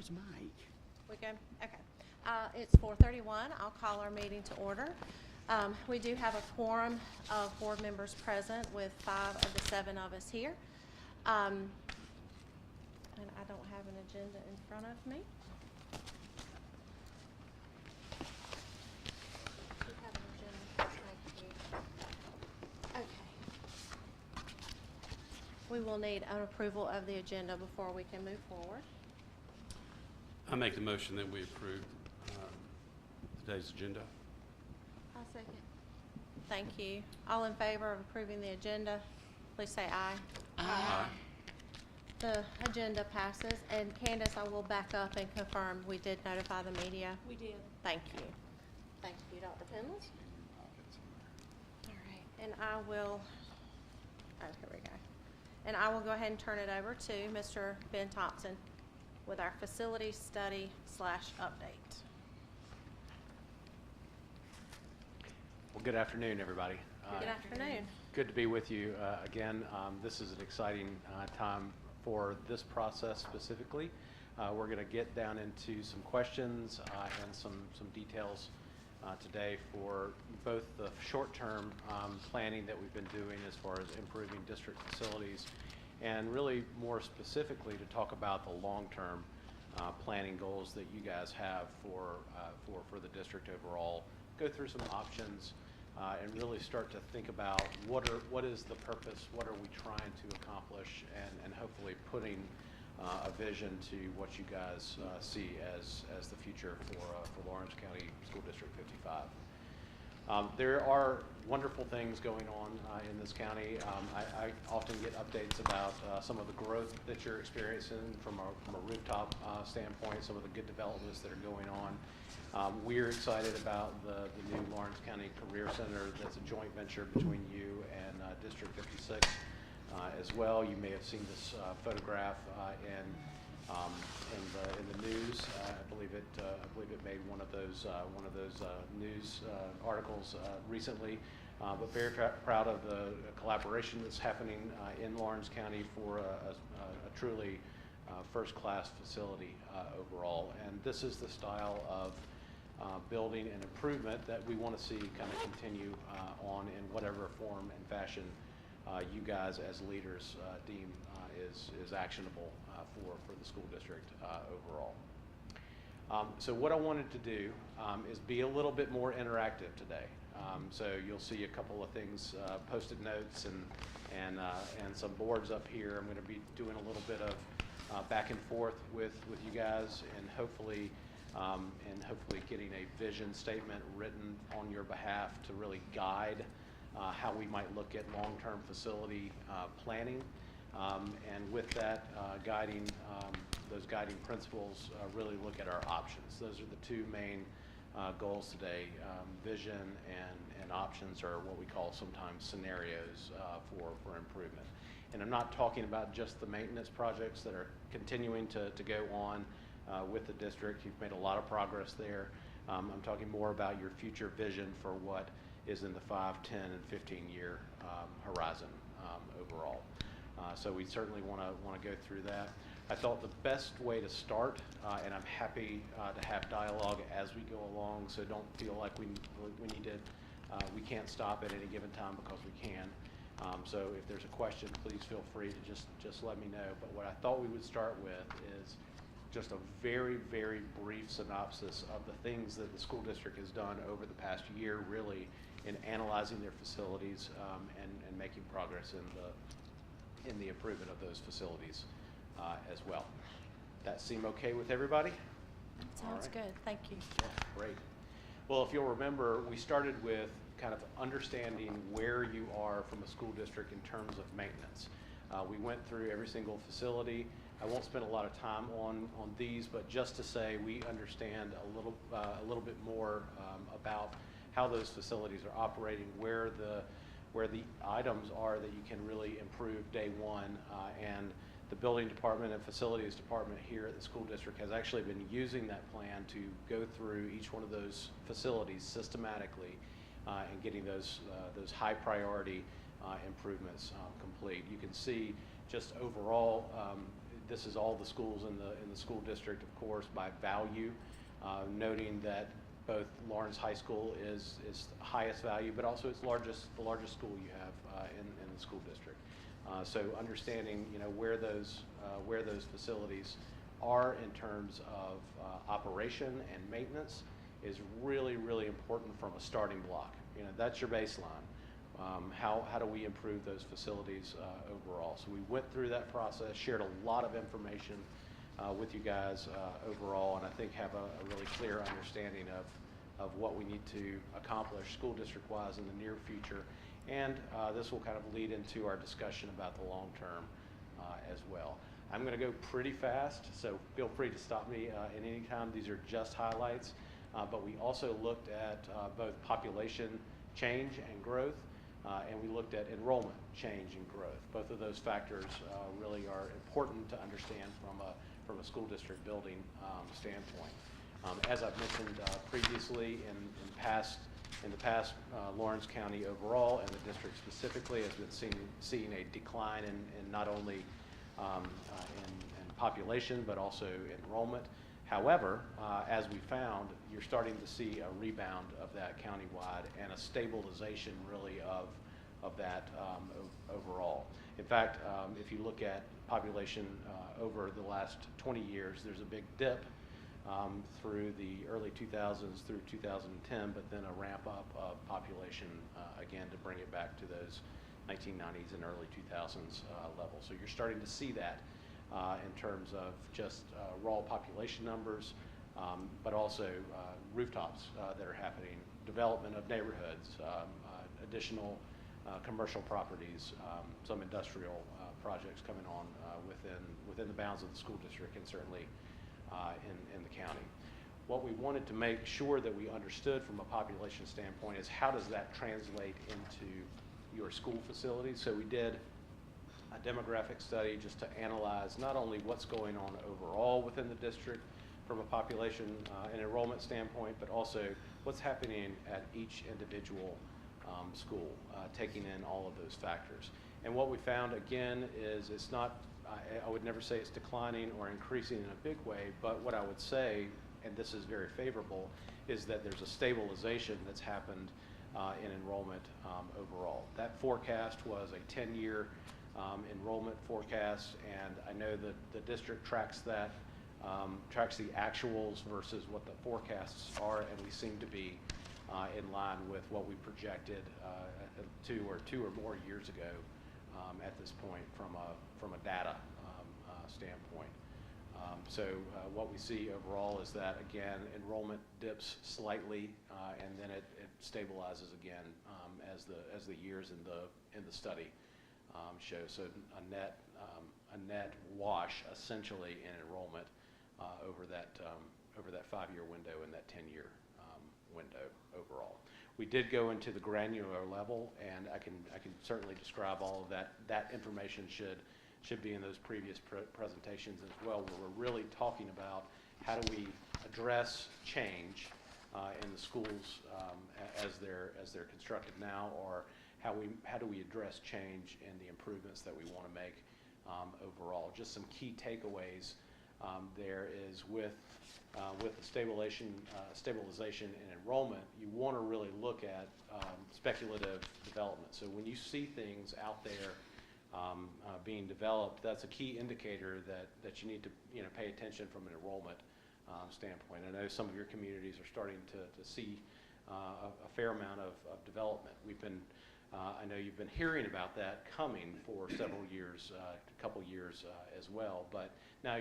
Where's Mike? We good? Okay. It's 4:31. I'll call our meeting to order. We do have a quorum of board members present with 5 of the 7 of us here. And I don't have an agenda in front of me. Do you have an agenda? Thank you. Okay. We will need an approval of the agenda before we can move forward. I make the motion that we approve today's agenda. I'll second. Thank you. All in favor of approving the agenda, please say aye. Aye. The agenda passes, and Candace, I will back up and confirm we did notify the media. We did. Thank you. Thank you, Dr. Pendles. All right, and I will, here we go. And I will go ahead and turn it over to Mr. Ben Thompson with our facility study / update. Well, good afternoon, everybody. Good afternoon. Good to be with you again. This is an exciting time for this process specifically. We're going to get down into some questions and some details today for both the short-term planning that we've been doing as far as improving district facilities, and really more specifically to talk about the long-term planning goals that you guys have for the district overall. Go through some options and really start to think about what is the purpose, what are we trying to accomplish, and hopefully putting a vision to what you guys see as the future for Lawrence County School District 55. There are wonderful things going on in this county. I often get updates about some of the growth that you're experiencing from a rooftop standpoint, some of the good developments that are going on. We're excited about the new Lawrence County Career Center that's a joint venture between you and District 56 as well. You may have seen this photograph in the news. I believe it made one of those news articles recently. But very proud of the collaboration that's happening in Lawrence County for a truly first-class facility overall. And this is the style of building and improvement that we want to see kind of continue on in whatever form and fashion you guys as leaders deem is actionable for the school district overall. So what I wanted to do is be a little bit more interactive today. So you'll see a couple of things, post-it notes and some boards up here. I'm going to be doing a little bit of back and forth with you guys, and hopefully getting a vision statement written on your behalf to really guide how we might look at long-term facility planning, and with that those guiding principles, really look at our options. Those are the two main goals today. Vision and options are what we call sometimes scenarios for improvement. And I'm not talking about just the maintenance projects that are continuing to go on with the district. You've made a lot of progress there. I'm talking more about your future vision for what is in the 5, 10, and 15-year horizon overall. So we certainly want to go through that. I thought the best way to start, and I'm happy to have dialogue as we go along, so don't feel like we we can't stop at any given time, because we can. So if there's a question, please feel free to just let me know. But what I thought we would start with is just a very, very brief synopsis of the things that the school district has done over the past year, really, in analyzing their facilities and making progress in the improvement of those facilities as well. That seem okay with everybody? Sounds right. good. Thank you. Yeah, great. Well, if you'll remember, we started with kind of understanding where you are from a school district in terms of maintenance. We went through every single facility. I won't spend a lot of time on these, but just to say we understand a little bit more about how those facilities are operating, where the items are that you can really improve day one, and the building department and facilities department here at the school district has actually been using that plan to go through each one of those facilities systematically and getting those high priority improvements complete. You can see just overall This is all the schools in the school district, of course, by value, noting that both Lawrence High School is the highest value, but also it's the largest school you have in the school district. So understanding, where those facilities are in terms of operation and maintenance is really, really important from a starting block. That's your baseline. How do we improve those facilities overall? So we went through that process, shared a lot of information with you guys overall, and I think have a really clear understanding of what we need to accomplish school district-wise in the near future. And this will kind of lead into our discussion about the long term as well. I'm going to go pretty fast, so feel free to stop me at any time. These are just highlights, but we also looked at both population change and growth, and we looked at enrollment change and growth. Both of those factors really are important to understand from a school district building standpoint. As I've mentioned previously, in the past, Lawrence County overall and the district specifically has been seeing a decline in not only in population but also enrollment. However, as we found, you're starting to see a rebound of that countywide and a stabilization really of that overall. In fact, if you look at population over the last 20 years, there's a big dip through the early 2000s through 2010, but then a ramp up of population again to bring it back to those 1990s and early 2000s levels. So you're starting to see that in terms of just raw population numbers, but also rooftops that are happening, development of neighborhoods, additional commercial properties, some industrial projects coming on within the bounds of the school district and certainly in the county. What we wanted to make sure that we understood from a population standpoint is how does that translate into your school facilities. So we did a demographic study just to analyze not only what's going on overall within the district from a population and enrollment standpoint, but also what's happening at each individual school, taking in all of those factors. And what we found again is it's not, I would never say it's declining or increasing in a big way, but what I would say, and this is very favorable, is that there's a stabilization that's happened in enrollment overall. That forecast was a 10-year enrollment forecast, and I know that the district tracks that, tracks the actuals versus what the forecasts are, and we seem to be in line with what we projected two or more years ago at this point from a data standpoint. So what we see overall is that, again, enrollment dips slightly, and then it stabilizes again as the years in the study show. So a net wash essentially in enrollment over that 5-year window and that 10-year window overall. We did go into the granular level, and I can certainly describe all of that. That information should be in those previous presentations as well, where we're really talking about how do we address change in the schools as they're constructed now, or how do we address change in the improvements that we want to make overall. Just some key takeaways there is with the stabilization in enrollment, you want to really look at speculative development. So when you see things out there being developed, that's a key indicator that you need to pay attention from an enrollment standpoint. I know some of your communities are starting to see a fair amount of development. I know you've been hearing about that coming for several years, a couple years as well, but now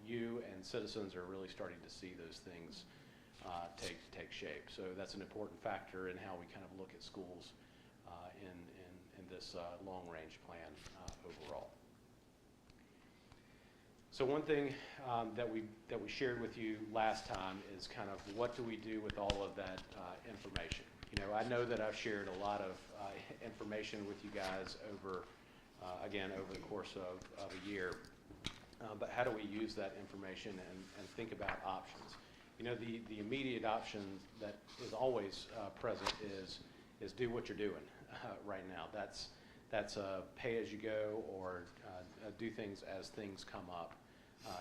you and citizens are really starting to see those things take shape. So that's an important factor in how we kind of look at schools in this long-range plan overall. So one thing that we shared with you last time is kind of what do we do with all of that information. I know that I've shared a lot of information with you guys over the course of a year, but how do we use that information and think about options? The immediate option that is always present is do what you're doing right now. That's a pay-as-you-go or do things as things come up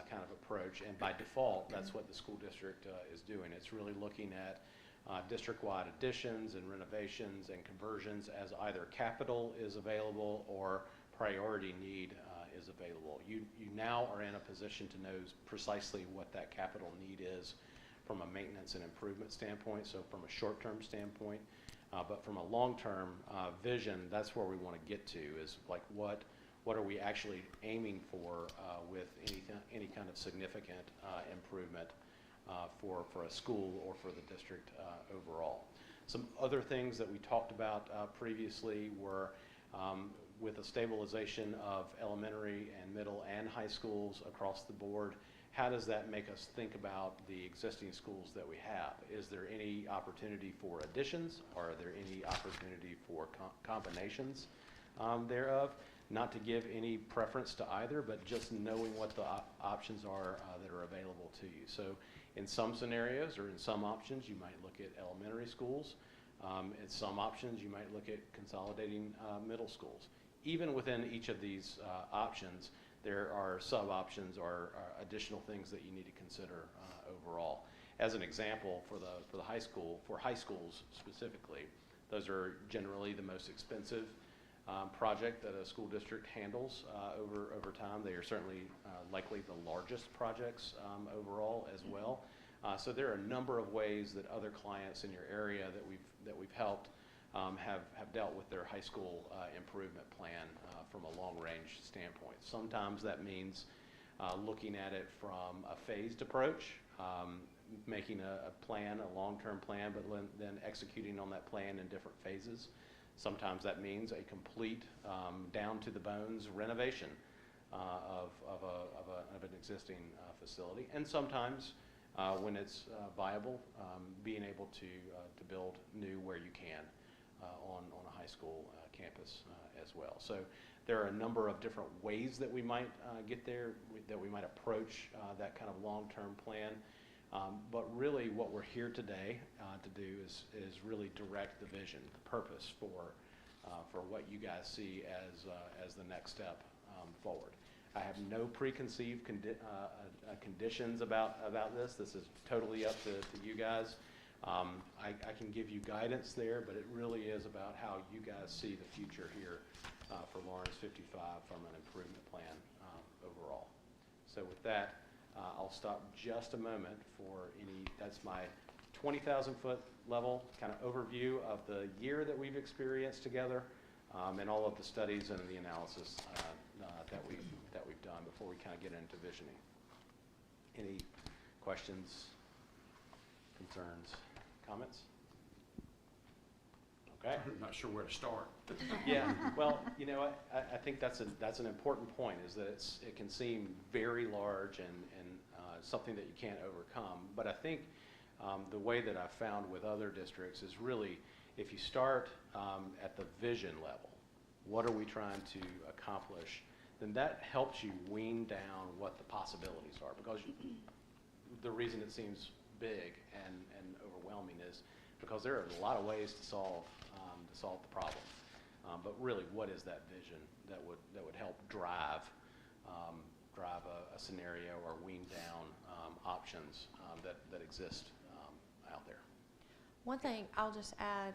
kind of approach. And by default, that's what the school district is doing. It's really looking at district-wide additions and renovations and conversions as either capital is available or priority need is available. You now are in a position to know precisely what that capital need is from a maintenance and improvement standpoint, so from a short-term standpoint. But from a long-term vision, that's where we want to get to, is like what are we actually aiming for with any kind of significant improvement for a school or for the district overall. Some other things that we talked about previously were with the stabilization of elementary and middle and high schools across the board, how does that make us think about the existing schools that we have? Is there any opportunity for additions? Are there any opportunity for combinations thereof? Not to give any preference to either, but just knowing what the options are that are available to you. So in some scenarios or in some options, you might look at elementary schools. In some options, you might look at consolidating middle schools. Even within each of these options, there are sub-options or additional things that you need to consider overall. As an example, for the high school, for high schools specifically, those are generally the most expensive project that a school district handles over time. They are certainly likely the largest projects overall as well. So there are a number of ways that other clients in your area that we've helped have dealt with their high school improvement plan from a long-range standpoint. Sometimes that means looking at it from a phased approach, making a plan, a long-term plan, but then executing on that plan in different phases. Sometimes that means a complete down to the bones renovation of an existing facility, and sometimes when it's viable, being able to build new where you can on a high school campus as well. So there are a number of different ways that we might get there, that we might approach that kind of long-term plan. But really what we're here today to do is really direct the vision, the purpose for what you guys see as the next step forward. I have no preconceived conditions about this. This is totally up to you guys. I can give you guidance there, but it really is about how you guys see the future here for Lawrence 55 from an improvement plan overall. So with that, I'll stop just a moment for that's my 20,000 foot level kind of overview of the year that we've experienced together and all of the studies and the analysis that we've done before we kind of get into visioning. Any questions, concerns, comments? Okay. I'm not sure where to start. Yeah, well, you know what, I think that's an important point, is that it can seem very large and something that you can't overcome. But I think the way that I've found with other districts is really, if you start at the vision level, what are we trying to accomplish, then that helps you wean down what the possibilities are. Because the reason it seems big and overwhelming is because there are a lot of ways to solve the problem. But really, what is that vision that would help drive a scenario or wean down options that exist out there? One thing I'll just add,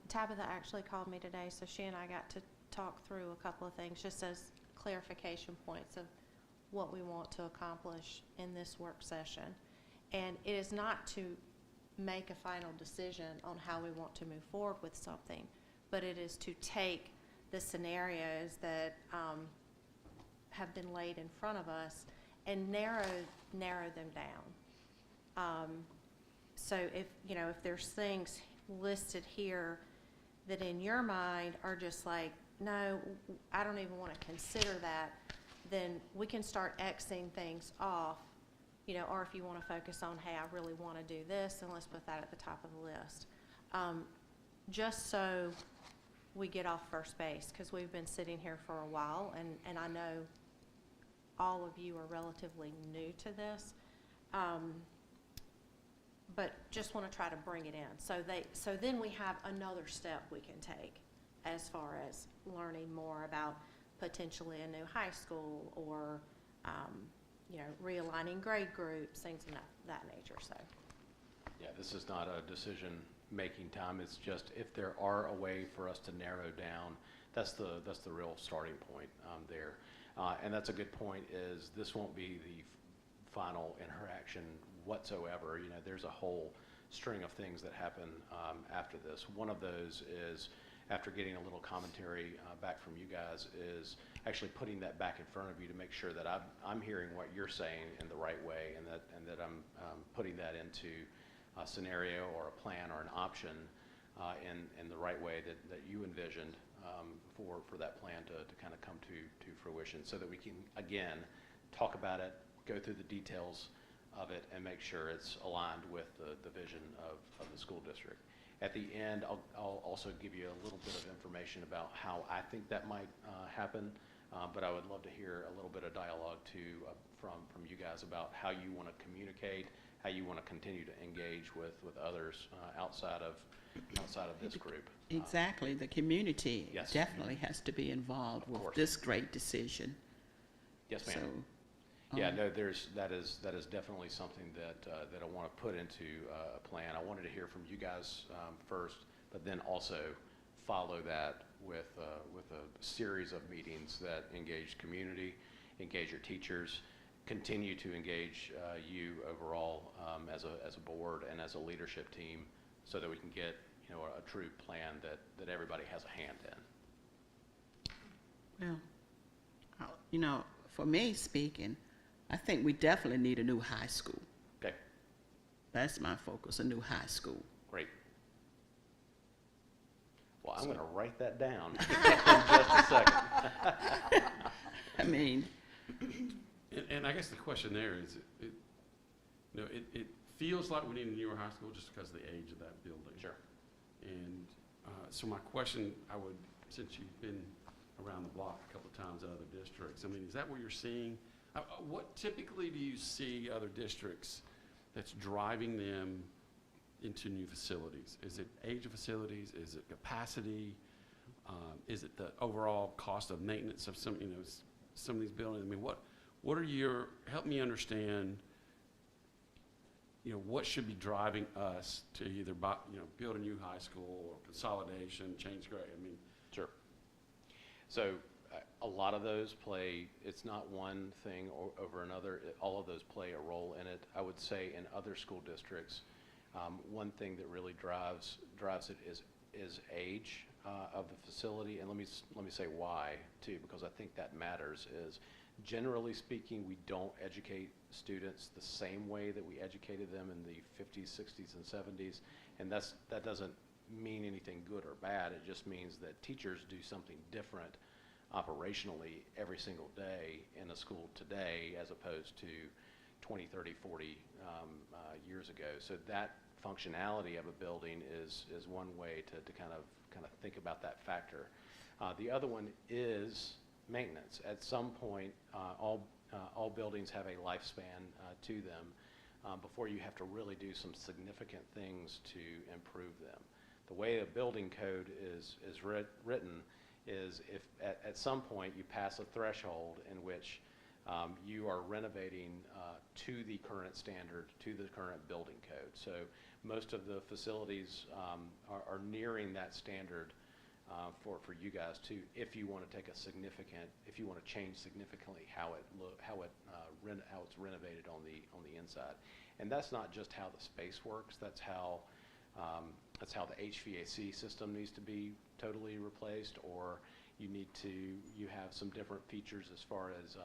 Tabitha actually called me today, so she and I got to talk through a couple of things just as clarification points of what we want to accomplish in this work session. And it is not to make a final decision on how we want to move forward with something, but it is to take the scenarios that have been laid in front of us and narrow them down. So if there's things listed here that in your mind are just like, no, I don't even want to consider that, then we can start Xing things off, or if you want to focus on, hey, I really want to do this, then let's put that at the top of the list. Just so we get off first base, because we've been sitting here for a while, and I know all of you are relatively new to this, but just want to try to bring it in. So then we have another step we can take as far as learning more about potentially a new high school or, realigning grade groups, things of that nature, so. Yeah, this is not a decision-making time. It's just if there are a way for us to narrow down, that's the real starting point there. And that's a good point, is this won't be the final interaction whatsoever. There's a whole string of things that happen after this. One of those is, after getting a little commentary back from you guys, is actually putting that back in front of you to make sure that I'm hearing what you're saying in the right way, and that I'm putting that into a scenario or a plan or an option in the right way that you envisioned for that plan to kind of come to fruition, so that we can, again, talk about it, go through the details of it, and make sure it's aligned with the vision of the school district. At the end, I'll also give you a little bit of information about how I think that might happen, but I would love to hear a little bit of dialogue too from you guys about how you want to communicate, how you want to continue to engage with others outside of this group. Exactly. The community Yes. definitely has to be involved Of with course. this great decision. Yes, ma'am. So, Yeah, no, that is definitely something that I want to put into a plan. I wanted to hear from you guys first, but then also follow that with a series of meetings that engage community, engage your teachers, continue to engage you overall as a board and as a leadership team, so that we can get a true plan that everybody has a hand in. well, for me speaking, I think we definitely need a new high school. Okay, That's my focus, a new high school. great. Well, I'm going to write that down in just a second. I mean, And I guess the question there is, it feels like we need a newer high school just because of the age of that building. Sure. And so my question, since you've been around the block a couple of times in other districts, I mean, is that what you're seeing? What typically do you see other districts that's driving them into new facilities? Is it age of facilities? Is it capacity? Is it the overall cost of maintenance of some of these buildings? I mean, what are help me understand, what should be driving us to either build a new high school or consolidation, change grade? I mean, Sure. So a lot of those it's not one thing over another. All of those play a role in it. I would say in other school districts, one thing that really drives it is age of the facility. And let me say why too, because I think that matters. Is generally speaking, we don't educate students the same way that we educated them in the 50s, 60s, and 70s. And that doesn't mean anything good or bad. It just means that teachers do something different operationally every single day in a school today as opposed to 20, 30, 40 years ago. So that functionality of a building is one way to kind of think about that factor. The other one is maintenance. At some point, all buildings have a lifespan to them before you have to really do some significant things to improve them. The way a building code is written is if at some point you pass a threshold in which you are renovating to the current standard, to the current building code. So most of the facilities are nearing that standard for you guys too, if you want to if you want to change significantly how it's renovated on the inside. And that's not just how the space works. That's how the HVAC system needs to be totally replaced, or you have some different features as far as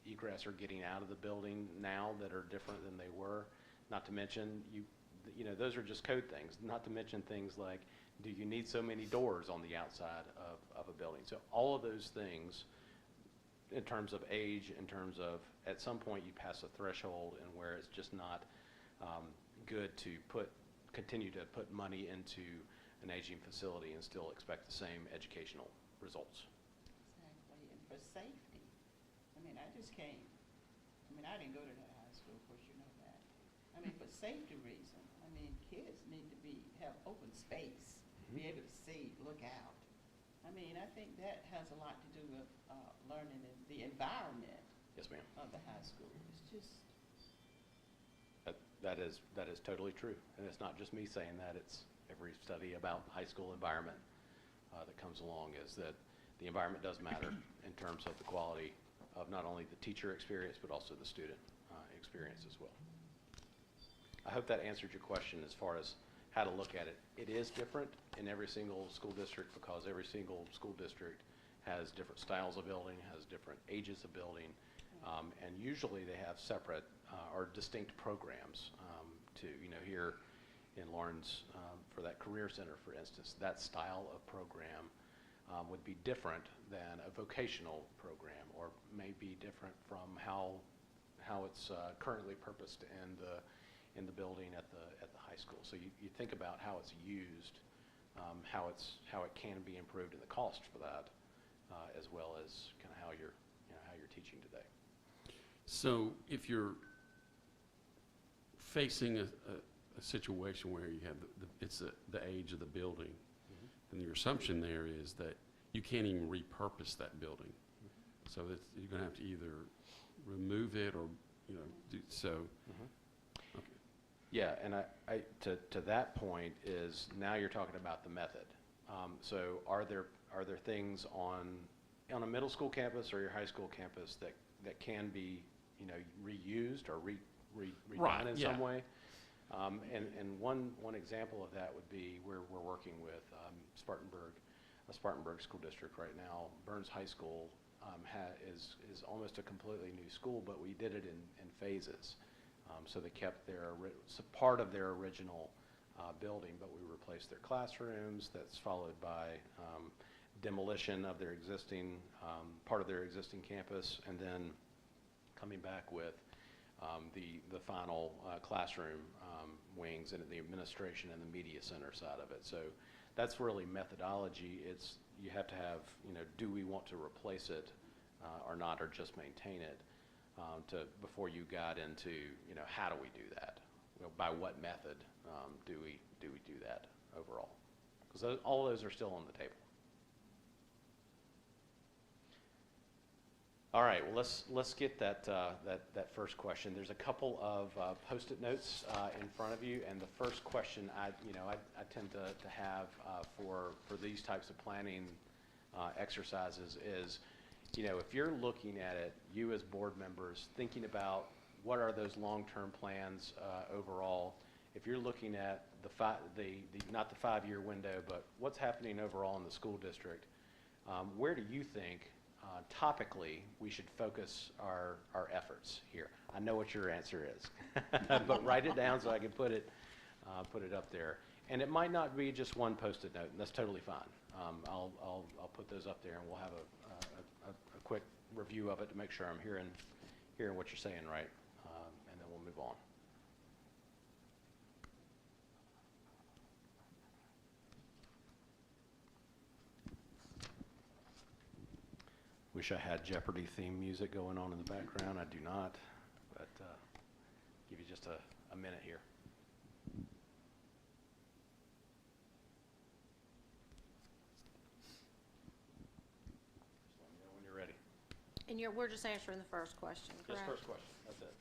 egress or getting out of the building now that are different than they were. Not to mention, those are just code things. Not to mention things like, do you need so many doors on the outside of a building? So all of those things, in terms of age, in terms of at some point you pass a threshold and where it's just not good to continue to put money into an aging facility and still expect the same educational results. Exactly, and for safety. I mean, I didn't go to that high school, of course you know that. I mean, for safety reason, kids need to have open space, be able to see, look out. I mean, I think that has a lot to do with, learning the environment Yes, ma'am. of the high school. It's just, That is totally true. And it's not just me saying that, it's every study about high school environment that comes along, is that the environment does matter in terms of the quality of not only the teacher experience, but also the student experience as well. I hope that answered your question as far as how to look at it. It is different in every single school district because every single school district has different styles of building, has different ages of building, and usually they have separate or distinct programs to, here in Lawrence, for that career center, for instance, that style of program would be different than a vocational program, or may be different from how it's currently purposed in the building at the high school. So you think about how it's used, how it can be improved, and the cost for that, as well as kind of how you're teaching today. So if you're facing a situation where you have the age of the building, then your assumption there is that you can't even repurpose that building. So that you're going to have to either remove it or, do so. Okay. Yeah, and I to that point is now you're talking about the method. So are there things on a middle school campus or your high school campus that can be reused or redone in some way? And one example of that would be we're working with Spartanburg School District right now. Burns High School is almost a completely new school, but we did it in phases. So they kept part of their original building, but we replaced their classrooms. That's followed by demolition of their existing part of their existing campus, and then coming back with the final classroom wings and the administration and the media center side of it. So that's really methodology. It's you have to have, do we want to replace it or not, or just maintain it, before you got into, how do we do that? By what method do we do that overall? Because all those are still on the table. All right, well, let's get that first question. There's a couple of Post-it notes in front of you, and the first question I tend to have for these types of planning exercises is, if you're looking at it, you as board members thinking about what are those long-term plans overall. If you're looking at not the 5-year window, but what's happening overall in the school district, where do you think topically we should focus our efforts here? I know what your answer is, but write it down so I can put it up there. And it might not be just one Post-it note, and that's totally fine. I'll put those up there, and we'll have a quick review of it to make sure I'm hearing what you're saying right, and then we'll move on. Wish I had Jeopardy theme music going on in the background. I do not, but give you just a minute here. Just let me know when you're ready. And we're just answering the first question, correct? Just first question. That's it.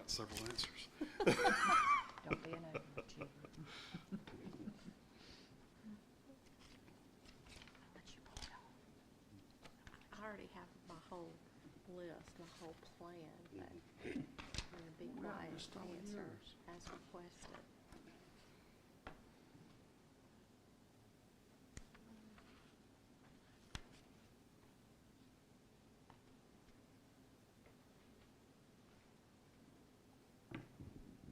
Several answers. Don't be an overachiever. whole list, my whole plan, but I'm gonna be quiet just to all answer yours. as requested.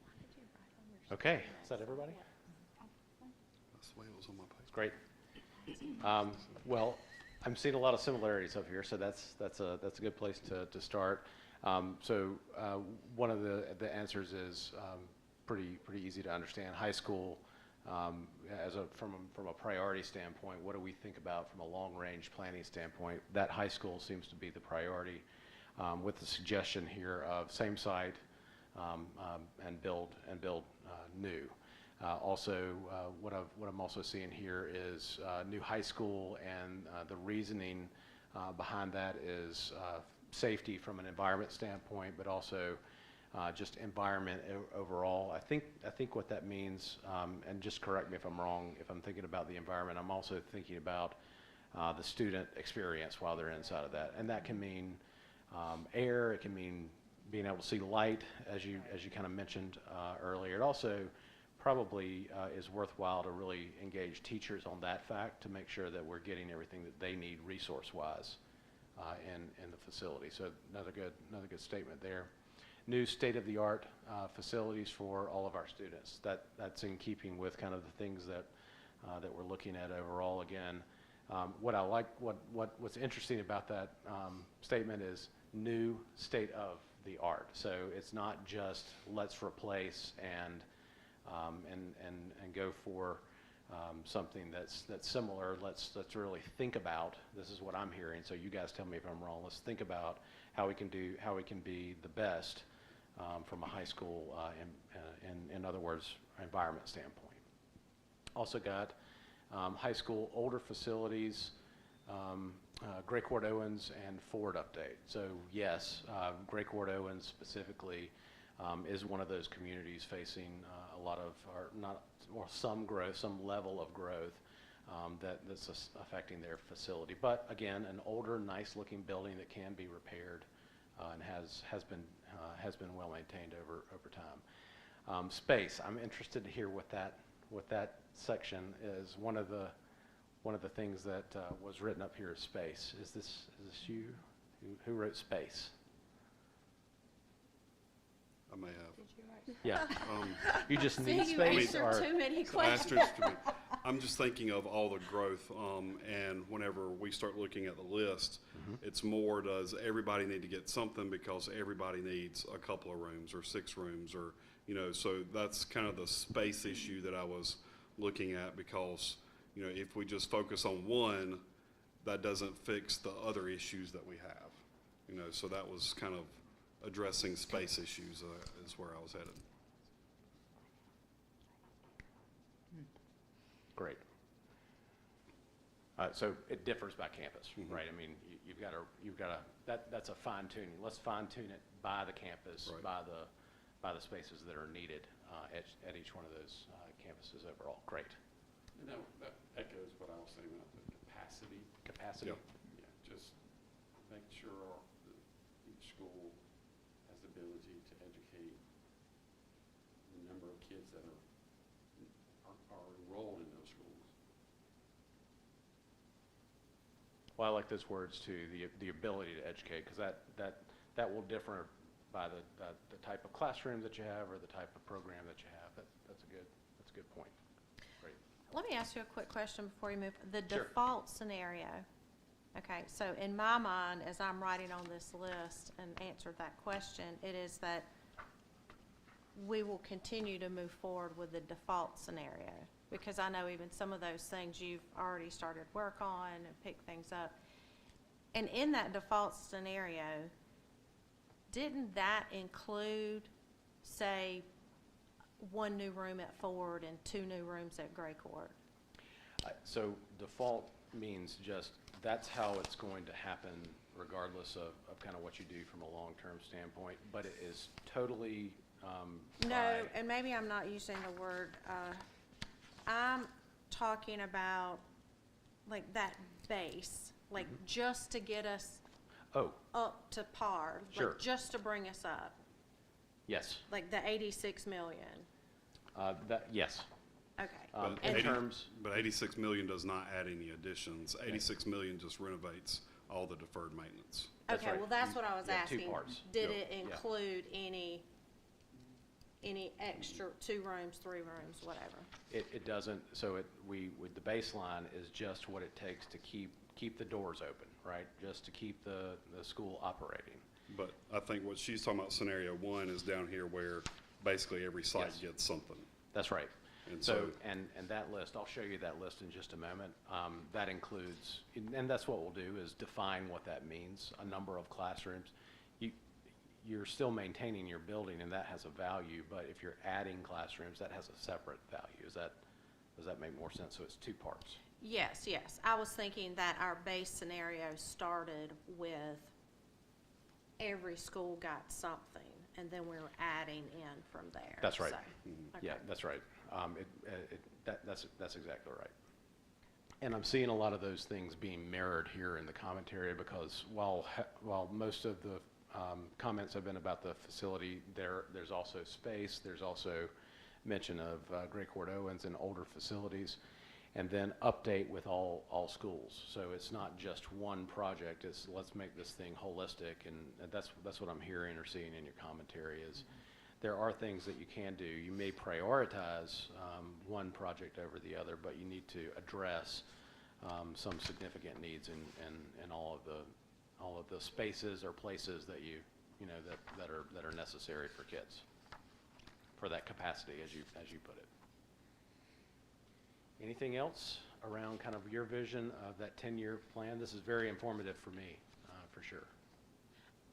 Why did you write on your Okay, screen is that that? everybody? That's the way it was on my page. Great. Well, I'm seeing a lot of similarities up here, so that's a good place to start. One of the answers is pretty easy to understand. High school, from a priority standpoint, what do we think about from a long-range planning standpoint? That high school seems to be the priority, with the suggestion here of same site and build new. Also, what I'm also seeing here is new high school, and the reasoning behind that is safety from an environment standpoint, but also just environment overall. I think what that means, and just correct me if I'm wrong, if I'm thinking about the environment, I'm also thinking about the student experience while they're inside of that, and that can mean air. It can mean being able to see light, as you kind of mentioned earlier. It also probably is worthwhile to really engage teachers on that fact to make sure that we're getting everything that they need resource-wise in the facility. So another good statement there. New state-of-the-art facilities for all of our students. That's in keeping with kind of the things that we're looking at overall. Again, what's interesting about that statement is new state-of-the-art. So it's not just let's replace and go for something that's similar. Let's really think about, this is what I'm hearing, so you guys tell me if I'm wrong. Let's think about how we can be the best from a high school, in other words, environment standpoint. Also got high school older facilities, Gray Court Owens and Ford update. So yes, Gray Court Owens specifically is one of those communities facing a lot of, or some growth, some level of growth that's affecting their facility. But again, an older, nice-looking building that can be repaired and has been well maintained over time. Space. I'm interested to hear what that section is. One of the things that was written up here is space. Is this you? Who wrote space? I may have. Did you write? Yeah. You just See, need you space, answered or too many So questions. asterisk to me. I'm just thinking of all the growth, and whenever we start looking at the list, it's more, does everybody need to get something because everybody needs a couple of rooms or 6 rooms, or, so that's kind of the space issue that I was looking at, because, if we just focus on one, that doesn't fix the other issues that we have, so that was kind of addressing space issues is where I was headed. great. So it differs by campus, right? I mean, you've got to. That's a fine tuning. Let's fine tune it by the campus, Right. by the spaces that are needed at each one of those campuses overall. Great. And that echoes what I was saying about the capacity. Capacity. Yeah, just make sure that each school has the ability to educate the number of kids that are enrolled in those schools. Well, I like those words too. The ability to educate, because that will differ by the type of classroom that you have or the type of program that you have. That's a good point. Great. Let me ask you a quick question before you move. The Sure. default scenario. Okay, so in my mind, as I'm writing on this list and answered that question, it is that we will continue to move forward with the default scenario, because I know even some of those things you've already started work on and picked things up. And in that default scenario, didn't that include, say, 1 new room at Ford and 2 new rooms at Gray Court? So default means just that's how it's going to happen regardless of kind of what you do from a long-term standpoint, but it is totally No, and maybe I'm not using the word, I'm talking about like that base, like just to get us Oh, up to par? Sure. Like, just to bring us up, yes, like the 86 million? yes. Okay. In 80 terms, But 86 million does not add any additions. 86 million just renovates all the deferred maintenance. That's Okay, right. well, that's what I was Yeah, two asking. parts. Did Yeah. it include any extra 2 rooms, 3 rooms, whatever? it doesn't, so with the baseline is just what it takes to keep the doors open, right? Just to keep the school operating. But I think what she's talking about, scenario one, is down here where basically every site Yes. gets something. That's right. And So, so- and that list, I'll show you that list in just a moment. That includes, and that's what we'll do, is define what that means, a number of classrooms. You're still maintaining your building, and that has a value, but if you're adding classrooms, that has a separate value. Does that make more sense? So it's 2 parts. Yes, yes. I was thinking that our base scenario started with every school got something, and then we were adding in from there. That's right. So, Yeah, okay. that's right. That's exactly right. And I'm seeing a lot of those things being mirrored here in the commentary, because while most of the comments have been about the facility, there's also space, there's also mention of Gray Court Owens and older facilities, and then update with all schools. So it's not just one project, it's let's make this thing holistic, and that's what I'm hearing or seeing in your commentary is there are things that you can do. You may prioritize one project over the other, but you need to address some significant needs in all of the spaces or places that that are necessary for kids, for that capacity, as you put it. Anything else around kind of your vision of that 10-year plan? This is very informative for me, for sure.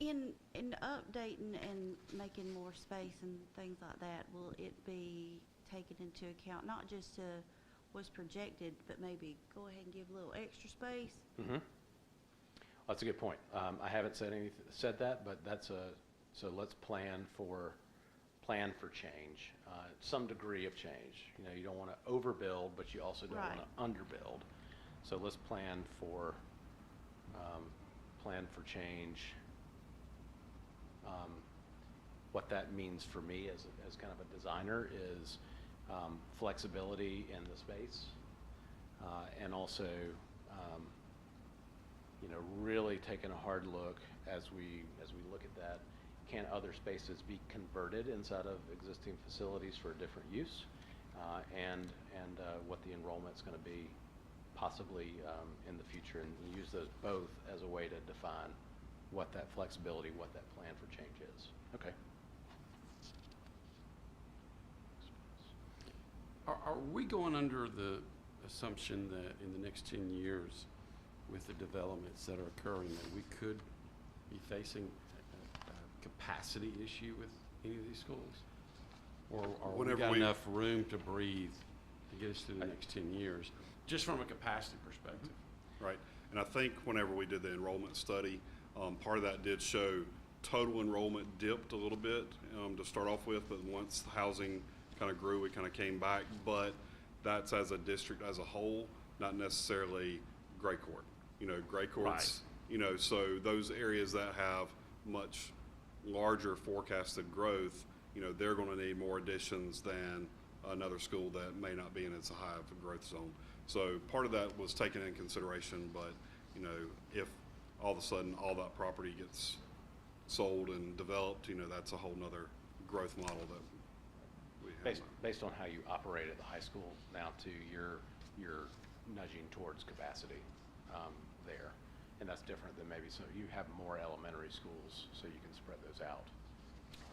In updating and making more space and things like that, will it be taken into account, not just to what's projected, but maybe go ahead and give a little extra space? Mm-hmm. That's a good point. I haven't said that, but so let's plan for change, some degree of change. You don't want to overbuild, but you also don't Right. want to underbuild. So let's plan for change. What that means for me as kind of a designer is flexibility in the space, and also really taking a hard look as we look at that. Can other spaces be converted inside of existing facilities for a different use, and what the enrollment's going to be possibly in the future, and use those both as a way to define what that flexibility, what that plan for change is. Okay. Are we going under the assumption that in the next 10 years, with the developments that are occurring, that we could be facing a capacity issue with any of these schools? Or we Whenever got we- enough room to breathe to get us through the next 10 years, just from a capacity perspective? Right, and I think whenever we did the enrollment study, part of that did show total enrollment dipped a little bit to start off with, but once the housing kind of grew, it kind of came back. But that's as a district as a whole, not necessarily Gray Court. Gray Court's, so those areas that have much larger forecasted growth, they're going to need more additions than another school that may not be in as high of a growth zone. So part of that was taken in consideration, but if all of a sudden all that property gets sold and developed, that's a whole nother growth model that we have. Based on how you operate at the high school now, too, you're nudging towards capacity there, and that's different than maybe you have more elementary schools, so you can spread those out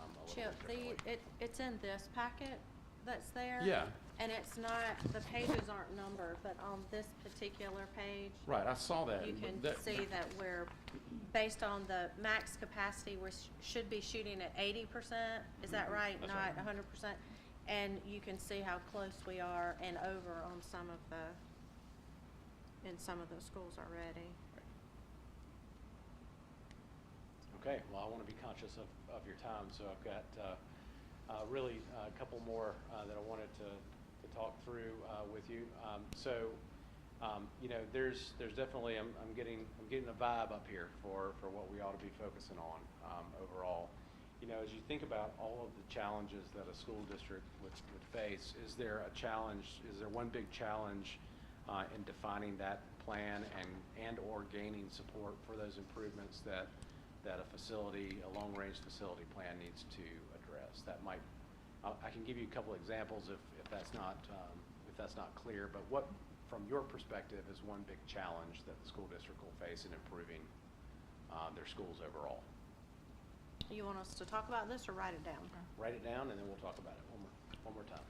a little Chip, bit differently. it's in this packet that's there. Yeah. And it's not, the pages aren't numbered, but on this particular page, Right, I saw that. you but can see that we're, based on the max capacity, we should be shooting at 80%. Is that right? That's Not right. 100%? And you can see how close we are and over on in some of those schools already. Okay, well, I want to be conscious of your time, so I've got really a couple more that I wanted to talk through with you. So You know, there's definitely, I'm getting a vibe up here for what we ought to be focusing on, overall. You know, as you think about all of the challenges that a school district would face, is there one big challenge in defining that plan and/or gaining support for those improvements that a facility, a long-range facility plan needs to address? That might, I can give you a couple examples if that's not clear, but what, from your perspective, is one big challenge that the school district will face in improving their schools overall? You want us to talk about this or write it down? Write it down, and then we'll talk about it one more time.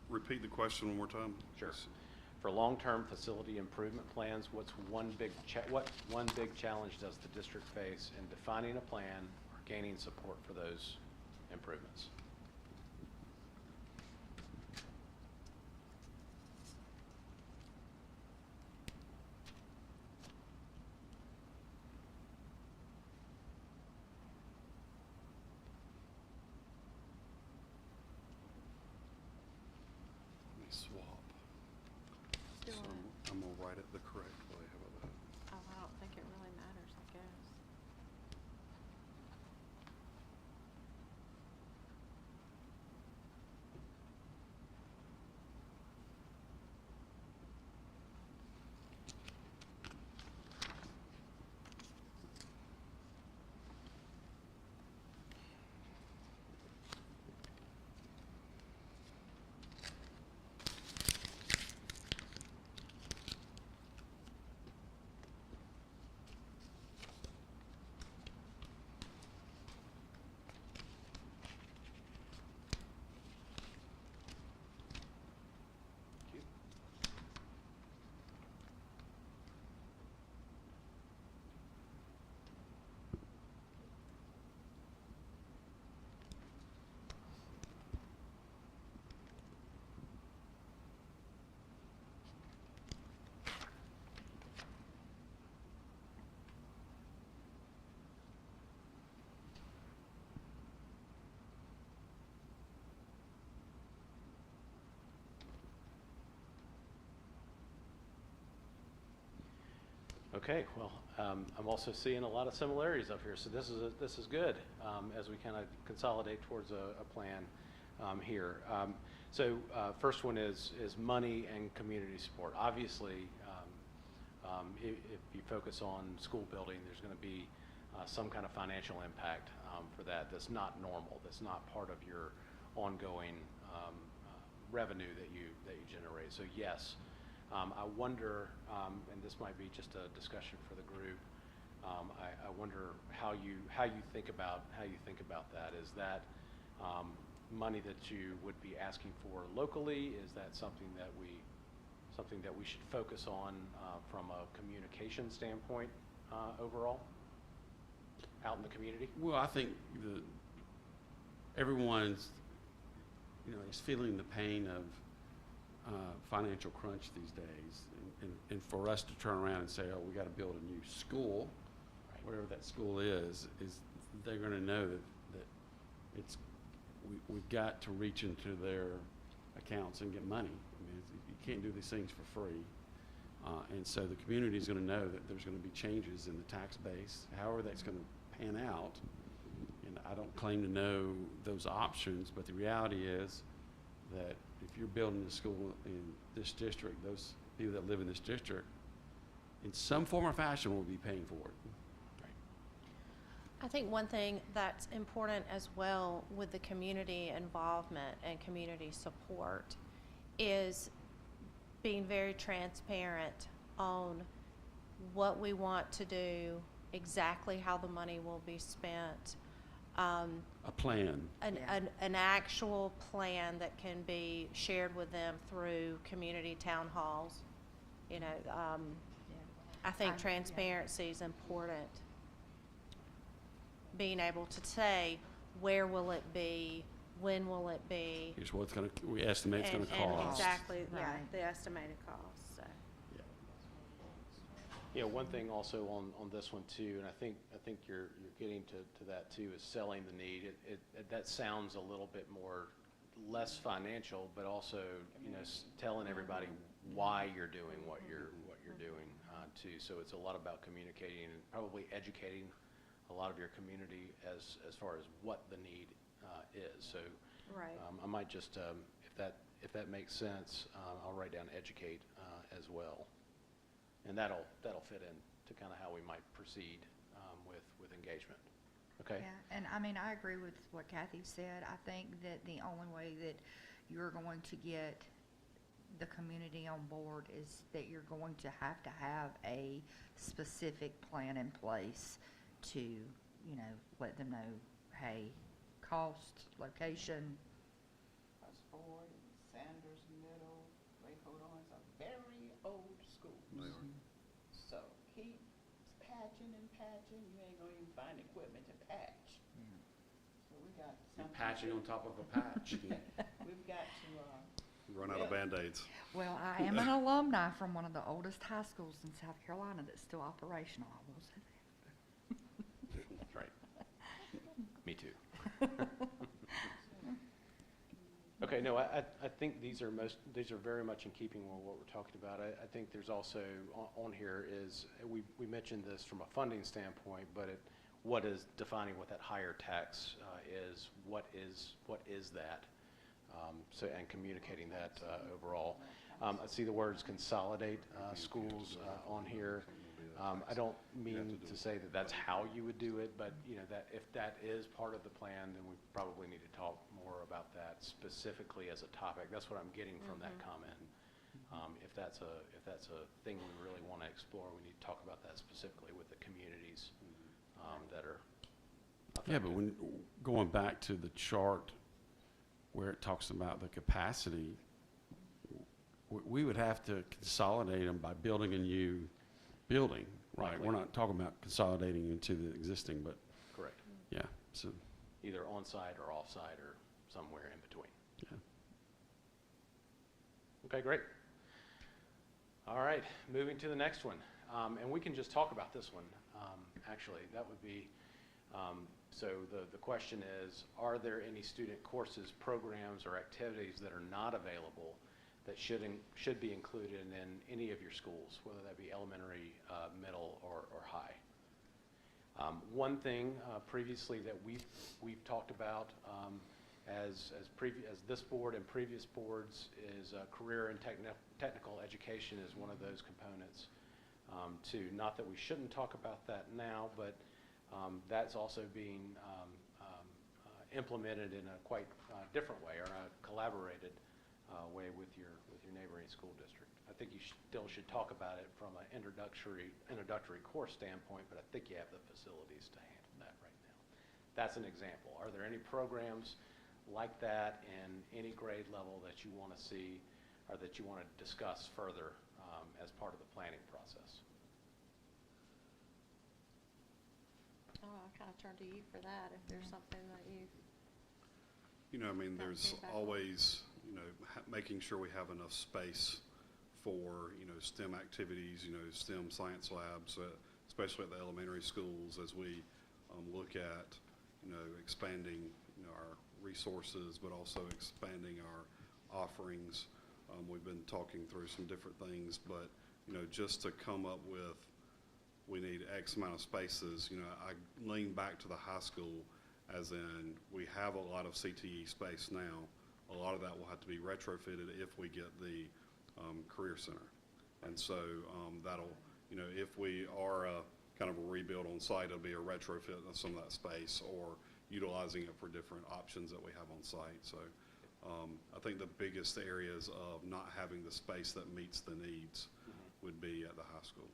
Repeat the question one more time. Sure. For long-term facility improvement plans, what one big challenge does the district face in defining a plan or gaining support for those improvements? Let me swap. Do So I- I'm gonna write it the correct way. How about that? Oh, I don't think it really matters, I guess. Thank you. Okay, well, I'm also seeing a lot of similarities up here, so this is good as we kind of consolidate towards a plan here. First one is money and community support. Obviously, if you focus on school building, there's going to be some kind of financial impact for that. That's not normal. That's not part of your ongoing revenue that you generate. So yes. I wonder, and this might be just a discussion for the group. I wonder how you think about that. Is that money that you would be asking for locally? Is that something that we should focus on from a communication standpoint overall out in the community? Well, I think everyone's, is feeling the pain of financial crunch these days, and for us to turn around and say, oh, we got to build a new school, wherever that school is they're going to know that we've got to reach into their accounts and get money. I mean, you can't do these things for free, and so the community is going to know that there's going to be changes in the tax base, however that's going to pan out. And I don't claim to know those options, but the reality is that if you're building a school in this district, those people that live in this district, in some form or fashion, will be paying for it. I think one thing that's important as well with the community involvement and community support is being very transparent on what we want to do, exactly how the money will be spent. A plan. An actual plan that can be shared with them through community town halls. I think transparency is important. Being able to say, where will it be, when will it be? Here's what we estimate it's going to and cost. exactly, yeah, Right. the estimated cost, so. One thing also on this one too, and I think you're getting to that too, is selling the need. That sounds a little bit more less financial, but also, telling everybody why you're doing what you're doing, too. So it's a lot about communicating and probably educating a lot of your community as far as what the need is. So Right. I might just, if that makes sense, I'll write down educate as well. And that'll fit in to kind of how we might proceed with engagement. Okay? Yeah, and I mean, I agree with what Kathy said. I think that the only way that you're going to get the community on board is that you're going to have a specific plan in place to, let them know, hey, cost, location. Ford and Sanders Middle, Rayford are very old schools. They are. So keep patching and patching, you ain't gonna even find equipment to patch. So we got You're something. patching on top of a patch. We've got to, Run out of Band-Aids. Well, I am an alumni from one of the oldest high schools in South Carolina that's still operational. I will say that. That's right. Me too. Okay, no, I think these are very much in keeping with what we're talking about. I think there's also on here is, we mentioned this from a funding standpoint, but what is defining what that higher tax is, what is that? So, and communicating that overall. I see the words consolidate schools on here. I don't mean to say that that's how you would do it, but that if that is part of the plan, then we probably need to talk more about that specifically as a topic. That's what I'm getting from that comment. If that's a thing we really want to explore, we need to talk about that specifically with the communities that are. Yeah, but when going back to the chart where it talks about the capacity, we would have to consolidate them by building a new building, right? Likely. We're not talking about consolidating into the existing, but Correct. yeah, so, Either on-site or off-site or somewhere in between. yeah. Okay, great. All right, moving to the next one. And we can just talk about this one, actually. That would be, so the question is, are there any student courses, programs, or activities that are not available that should be included in any of your schools, whether that be elementary, middle, or high? One thing previously that we've talked about as this board and previous boards is career and technical education is one of those components too. Not that we shouldn't talk about that now, but that's also being implemented in a quite different way, or a collaborated way with your neighboring school district. I think you still should talk about it from an introductory course standpoint, but I think you have the facilities to handle that right now. That's an example. Are there any programs like that in any grade level that you want to see or that you want to discuss further as part of the planning process? Oh, I'll kind of turn to you for that, if there's something that you. There's feedback on. always, making sure we have enough space for, STEM activities, STEM science labs, especially at the elementary schools as we look at, expanding, our resources, but also expanding our offerings. We've been talking through some different things, but, just to come up with, we need X amount of spaces, I lean back to the high school as in we have a lot of CTE space now. A lot of that will have to be retrofitted if we get the career center. And so that'll, if we are kind of a rebuild on site, it'll be a retrofit of some of that space or utilizing it for different options that we have on site. So I think the biggest areas of not having the space that meets the needs would be at the high school.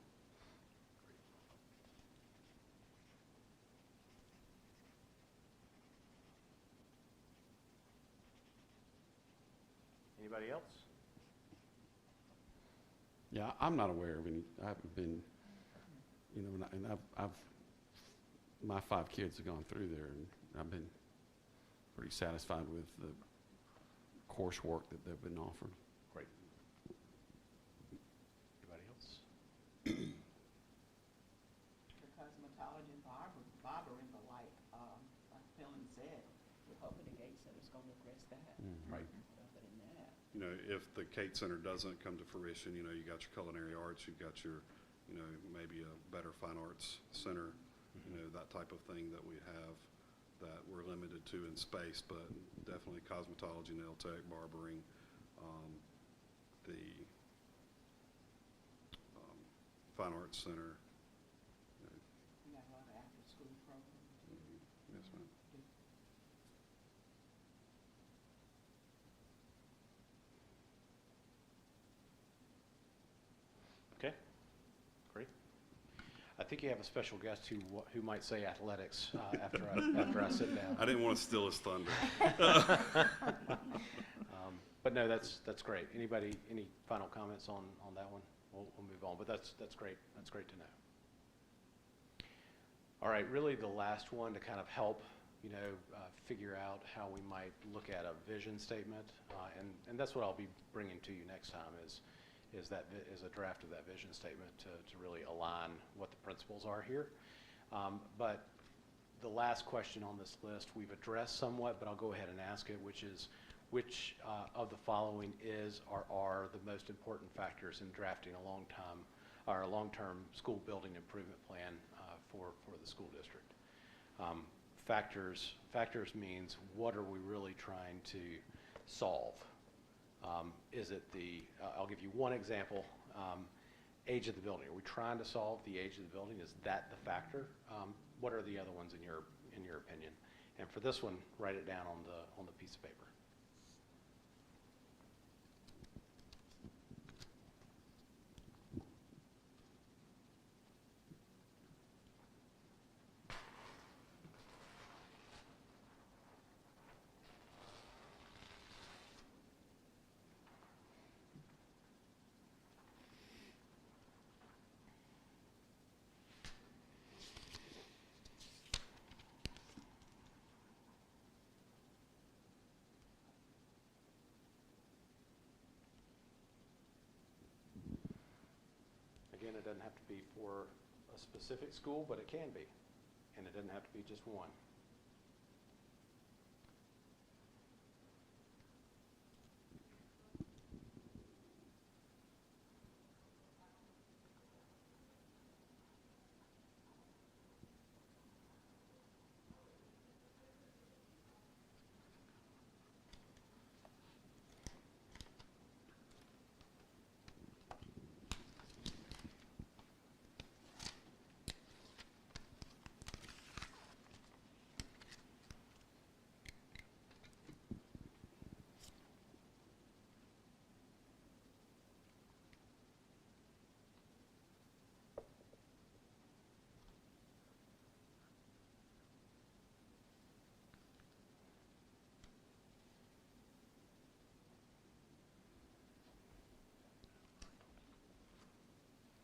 Anybody else? Yeah, I'm not aware of any. I haven't been, and I've my 5 kids have gone through there, and I've been pretty satisfied with the coursework that they've been offered. Great. Anybody else? The cosmetology and barbering, but like Phil said, we're hoping the Gate Center's gonna look that. Right. Other than that. You know, if the Kate Center doesn't come to fruition, you know, you got your culinary arts, you've got your, you know, maybe a better fine arts center, you know, that type of thing that we have that we're limited to in space, but definitely cosmetology, nail tech, barbering, the fine arts center. You know, We got a lot of after-school programs. yes, ma'am. Okay, great. I think you have a special guest who might say athletics after I sit down. I didn't want to steal his thunder. But no, that's great. Anybody, any final comments on that one? We'll move on, but that's great. That's great to know. All right, really the last one to kind of help, figure out how we might look at a vision statement, and that's what I'll be bringing to you next time is a draft of that vision statement to really align what the principles are here. But the last question on this list we've addressed somewhat, but I'll go ahead and ask it, which is, which of the following is or are the most important factors in drafting a long-term school building improvement plan for the school district? Factors means what are we really trying to solve? Is it I'll give you one example, age of the building. Are we trying to solve the age of the building? Is that the factor? What are the other ones in your opinion? And for this one, write it down on the piece of paper. Again, it doesn't have to be for a specific school, but it can be. And it doesn't have to be just one.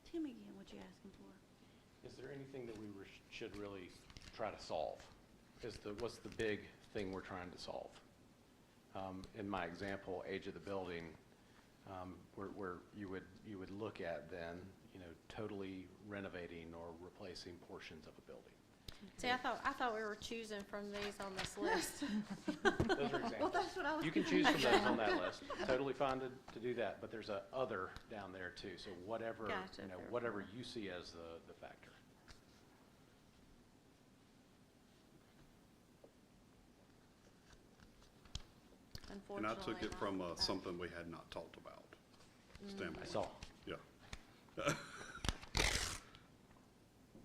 Tell me again what you're asking for. Is there anything that we should really try to solve? What's the big thing we're trying to solve? In my example, age of the building, where you would look at then, totally renovating or replacing portions of a building. See, I thought we were choosing from these on this list. Those are examples. Well, that's what I was. You can choose from those on that list. Totally fine to do that, but there's a other down there too. So whatever, Gotcha. Whatever you see as the factor. And Unfortunately, I took it from not- something we had not talked about standpoint. I saw. Yeah.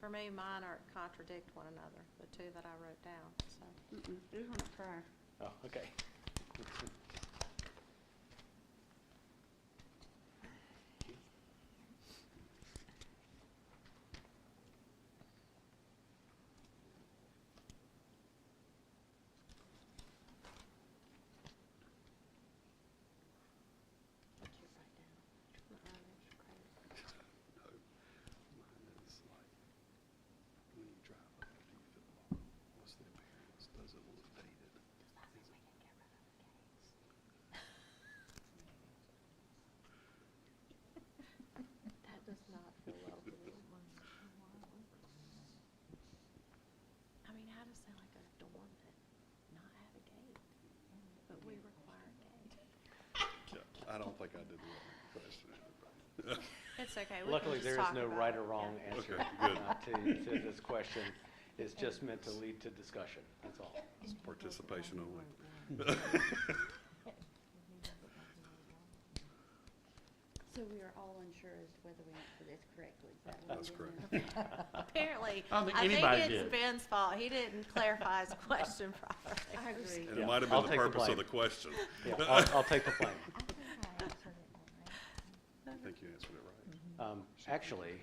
For me, mine contradict one another, the two that I wrote down, so. These ones are prior. Oh, okay. What'd you write down? No, mine is like, when you drive up, do you feel, what's the appearance? Does it look dated? Does that mean we can get rid of the gates? I don't think I did the right question. It's okay. We can Luckily, just there is talk no about right it. or wrong Yeah. answer Okay, good. to this question. It's just meant to lead to discussion, that's all. It's participation only. So we are all unsure as to whether we answered this correctly. Is that what That's it correct. is? Apparently, I don't think I think anybody it's did. Ben's fault. He didn't clarify his question properly. I agree. And Yeah, it might have I'll been the take the purpose of blame. the question. Yeah, I'll take the blame. I think I answered it all right. I think you answered it right. Actually,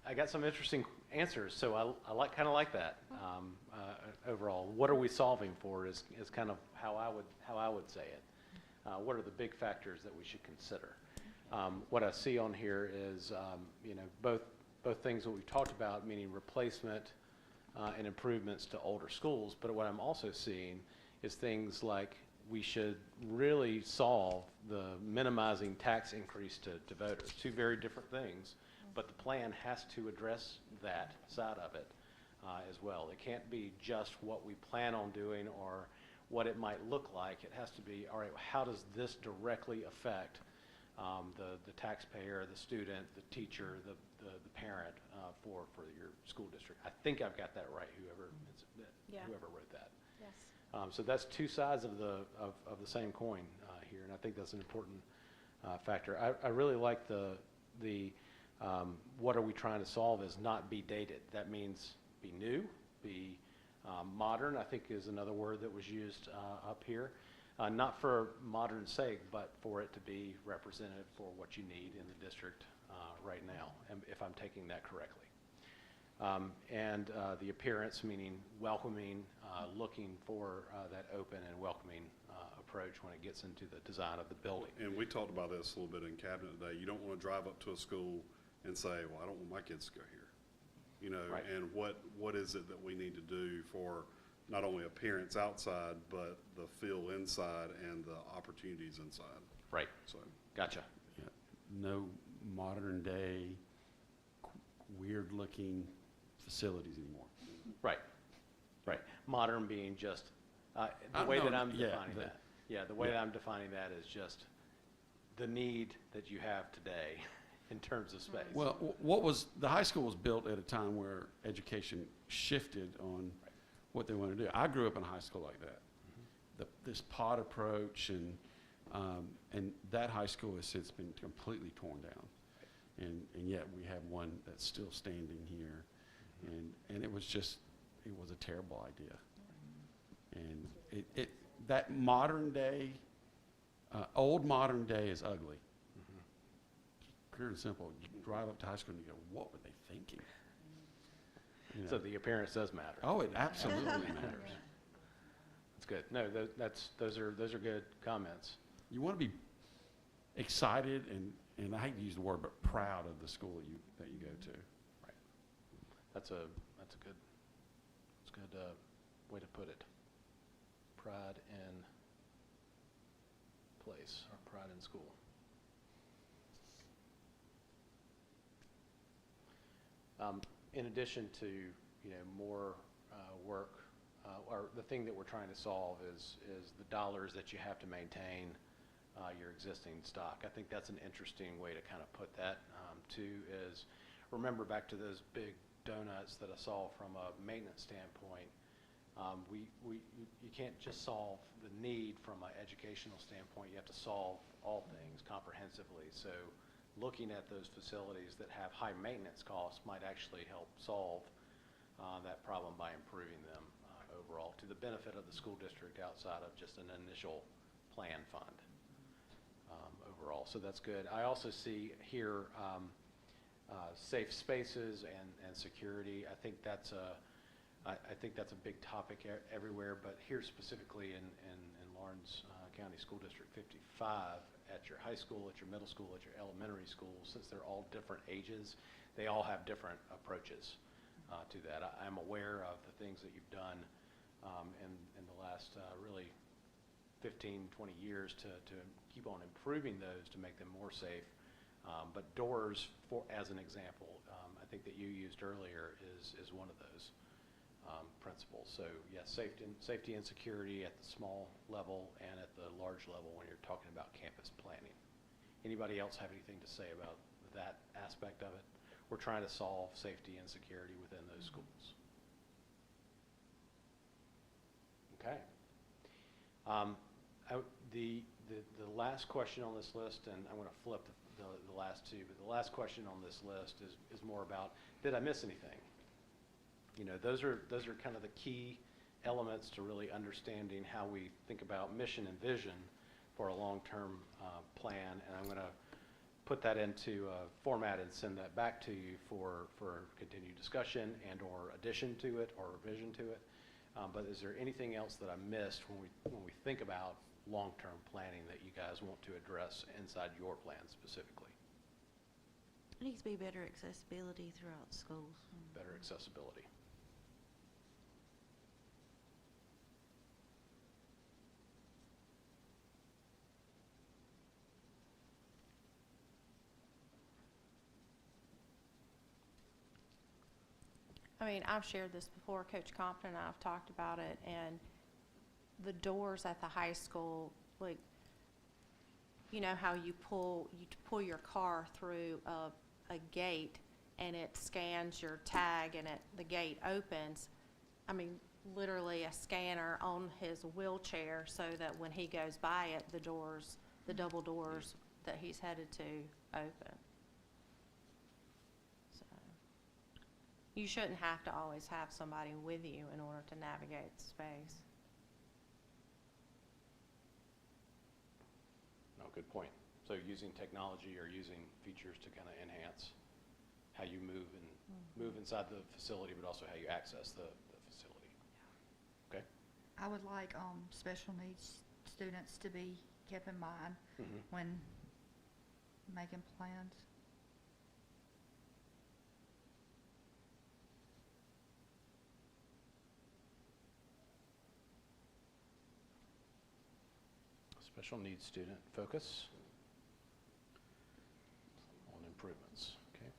I got some interesting answers, so I kind of like that overall. What are we solving for is kind of how I would say it. What are the big factors that we should consider? What I see on here is, both things that we've talked about, meaning replacement and improvements to older schools. But what I'm also seeing is things like we should really solve the minimizing tax increase to voters. Two very different things, but the plan has to address that side of it as well. It can't be just what we plan on doing or what it might look like. It has to be, all right, how does this directly affect the taxpayer, the student, the teacher, the parent for your school district? I think I've got that right, Yeah. whoever wrote that. Yes. So that's two sides of the same coin here, and I think that's an important factor. I really like the what are we trying to solve is not be dated. That means be new, be modern, I think is another word that was used up here. Not for modern's sake, but for it to be representative for what you need in the district right now, and if I'm taking that correctly. And the appearance, meaning welcoming, looking for that open and welcoming approach when it gets into the design of the building. And we talked about this a little bit in cabinet today. You don't want to drive up to a school and say, well, I don't want my kids to go here. Right. And what is it that we need to do for not only appearance outside, but the feel inside and the opportunities inside. Right. So, Gotcha. Yeah, no modern day, weird looking facilities anymore. Right. Right. Modern being just the I way know, that I'm yeah, defining that. Yeah, the way that I'm defining that is just the need that you have today in terms of space. Well, the high school was built at a time where education shifted on what they wanted to do. I grew up in a high school like that. This pod approach and that high school has since been completely torn down. And yet we have one that's still standing here. And it was a terrible idea. And that modern day, old modern day is ugly. Pure and simple. You drive up to high school and you go, what were they thinking? So the appearance does matter. Oh, it absolutely matters. That's good. No, those are good comments. You want to be excited and I hate to use the word, but proud of the school that you go to. Right. That's a good way to put it. Pride in place or pride in school. In addition to more work, or the thing that we're trying to solve is the dollars that you have to maintain your existing stock. I think that's an interesting way to kind of put that. Too is remember back to those big donuts that I saw from a maintenance standpoint. You can't just solve the need from an educational standpoint. You have to solve all things comprehensively. So looking at those facilities that have high maintenance costs might actually help solve that problem by improving them overall to the benefit of the school district outside of just an initial plan fund overall. So that's good. I also see here safe spaces and security. I think that's a big topic everywhere, but here specifically in Lawrence County School District 55, at your high school, at your middle school, at your elementary school, since they're all different ages, they all have different approaches to that. I'm aware of the things that you've done in the last really 15, 20 years to keep on improving those to make them more safe. But doors, as an example, I think that you used earlier is one of those. principles. So yes, safety and security at the small level and at the large level when you're talking about campus planning. Anybody else have anything to say about that aspect of it? We're trying to solve safety and security within those schools. Okay. The last question on this list, and I'm going to flip the last two, but the last question on this list is more about, did I miss anything? You know, those are kind of the key elements to really understanding how we think about mission and vision for a long-term plan, and I'm going to put that into a format and send that back to you for continued discussion and or addition to it or revision to it. But is there anything else that I missed when we think about long-term planning that you guys want to address inside your plan specifically? It needs to be better accessibility throughout schools. Better accessibility. I mean, I've shared this before, Coach Compton and I have talked about it, and the doors at the high school, like, you know how you pull your car through a gate and it scans your tag and the gate opens. I mean, literally a scanner on his wheelchair so that when he goes by it, the double doors that he's headed to open. So you shouldn't have to always have somebody with you in order to navigate the space. No, good point. So using technology or using features to kind of enhance how you move and move inside the facility, but also how you access the facility. Okay. I would like special needs students to be kept in mind when making plans. Special needs student focus on improvements. Okay.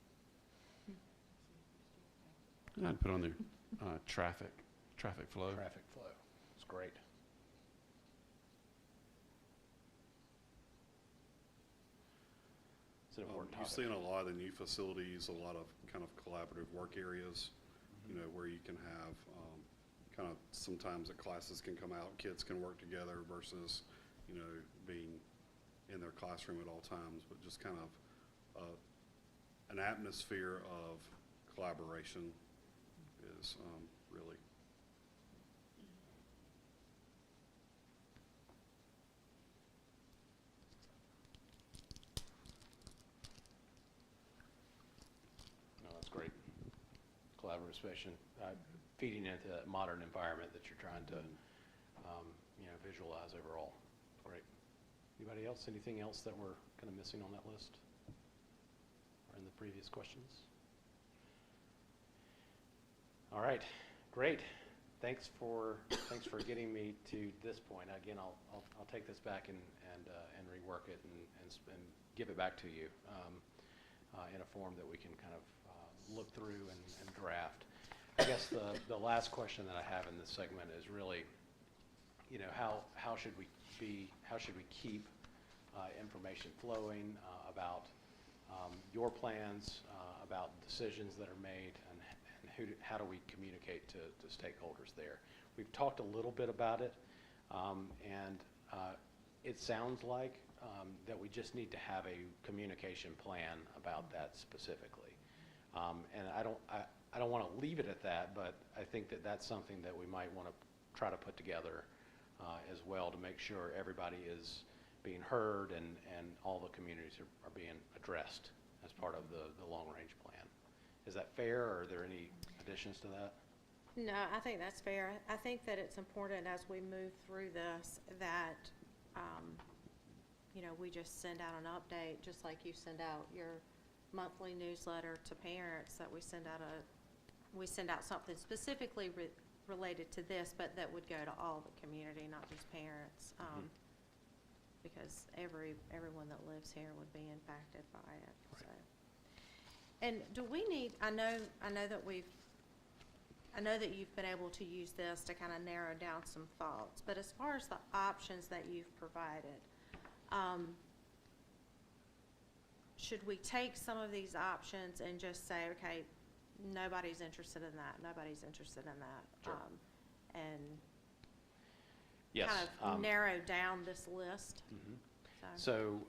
I'd put on there traffic flow. Traffic flow. It's great. It's an important You've topic. seen a lot of the new facilities, a lot of kind of collaborative work areas, you know, where you can have kind of sometimes the classes can come out, kids can work together versus, you know, being in their classroom at all times, but just kind of an atmosphere of collaboration is really. No, that's great. Collaborative space, feeding into that modern environment that you're trying to, you know, visualize overall. Great. Anybody else? Anything else that we're kind of missing on that list or in the previous questions? All right, great. Thanks for getting me to this point. Again, I'll take this back and rework it and give it back to you in a form that we can kind of look through and draft. I guess the last question that I have in this segment is really, you know, how should we keep information flowing about your plans, about decisions that are made, and how do we communicate to stakeholders there? We've talked a little bit about it, and it sounds like that we just need to have a communication plan about that specifically. And I don't want to leave it at that, but I think that that's something that we might want to try to put together as well to make sure everybody is being heard and all the communities are being addressed as part of the long-range plan. Is that fair, or are there any additions to that? No, I think that's fair. I think that it's important as we move through this that, you know, we just send out an update, just like you send out your monthly newsletter to parents, that we send out something specifically related to this, but that would go to all the community, not just parents, because everyone that lives here would be impacted by it. Right. So, and do we need? I know that we've I know that you've been able to use this to kind of narrow down some thoughts, but as far as the options that you've provided, should we take some of these options and just say, okay, nobody's interested in that, nobody's interested in that? Sure. And Yes. kind of narrow down this list? Mhm. So, So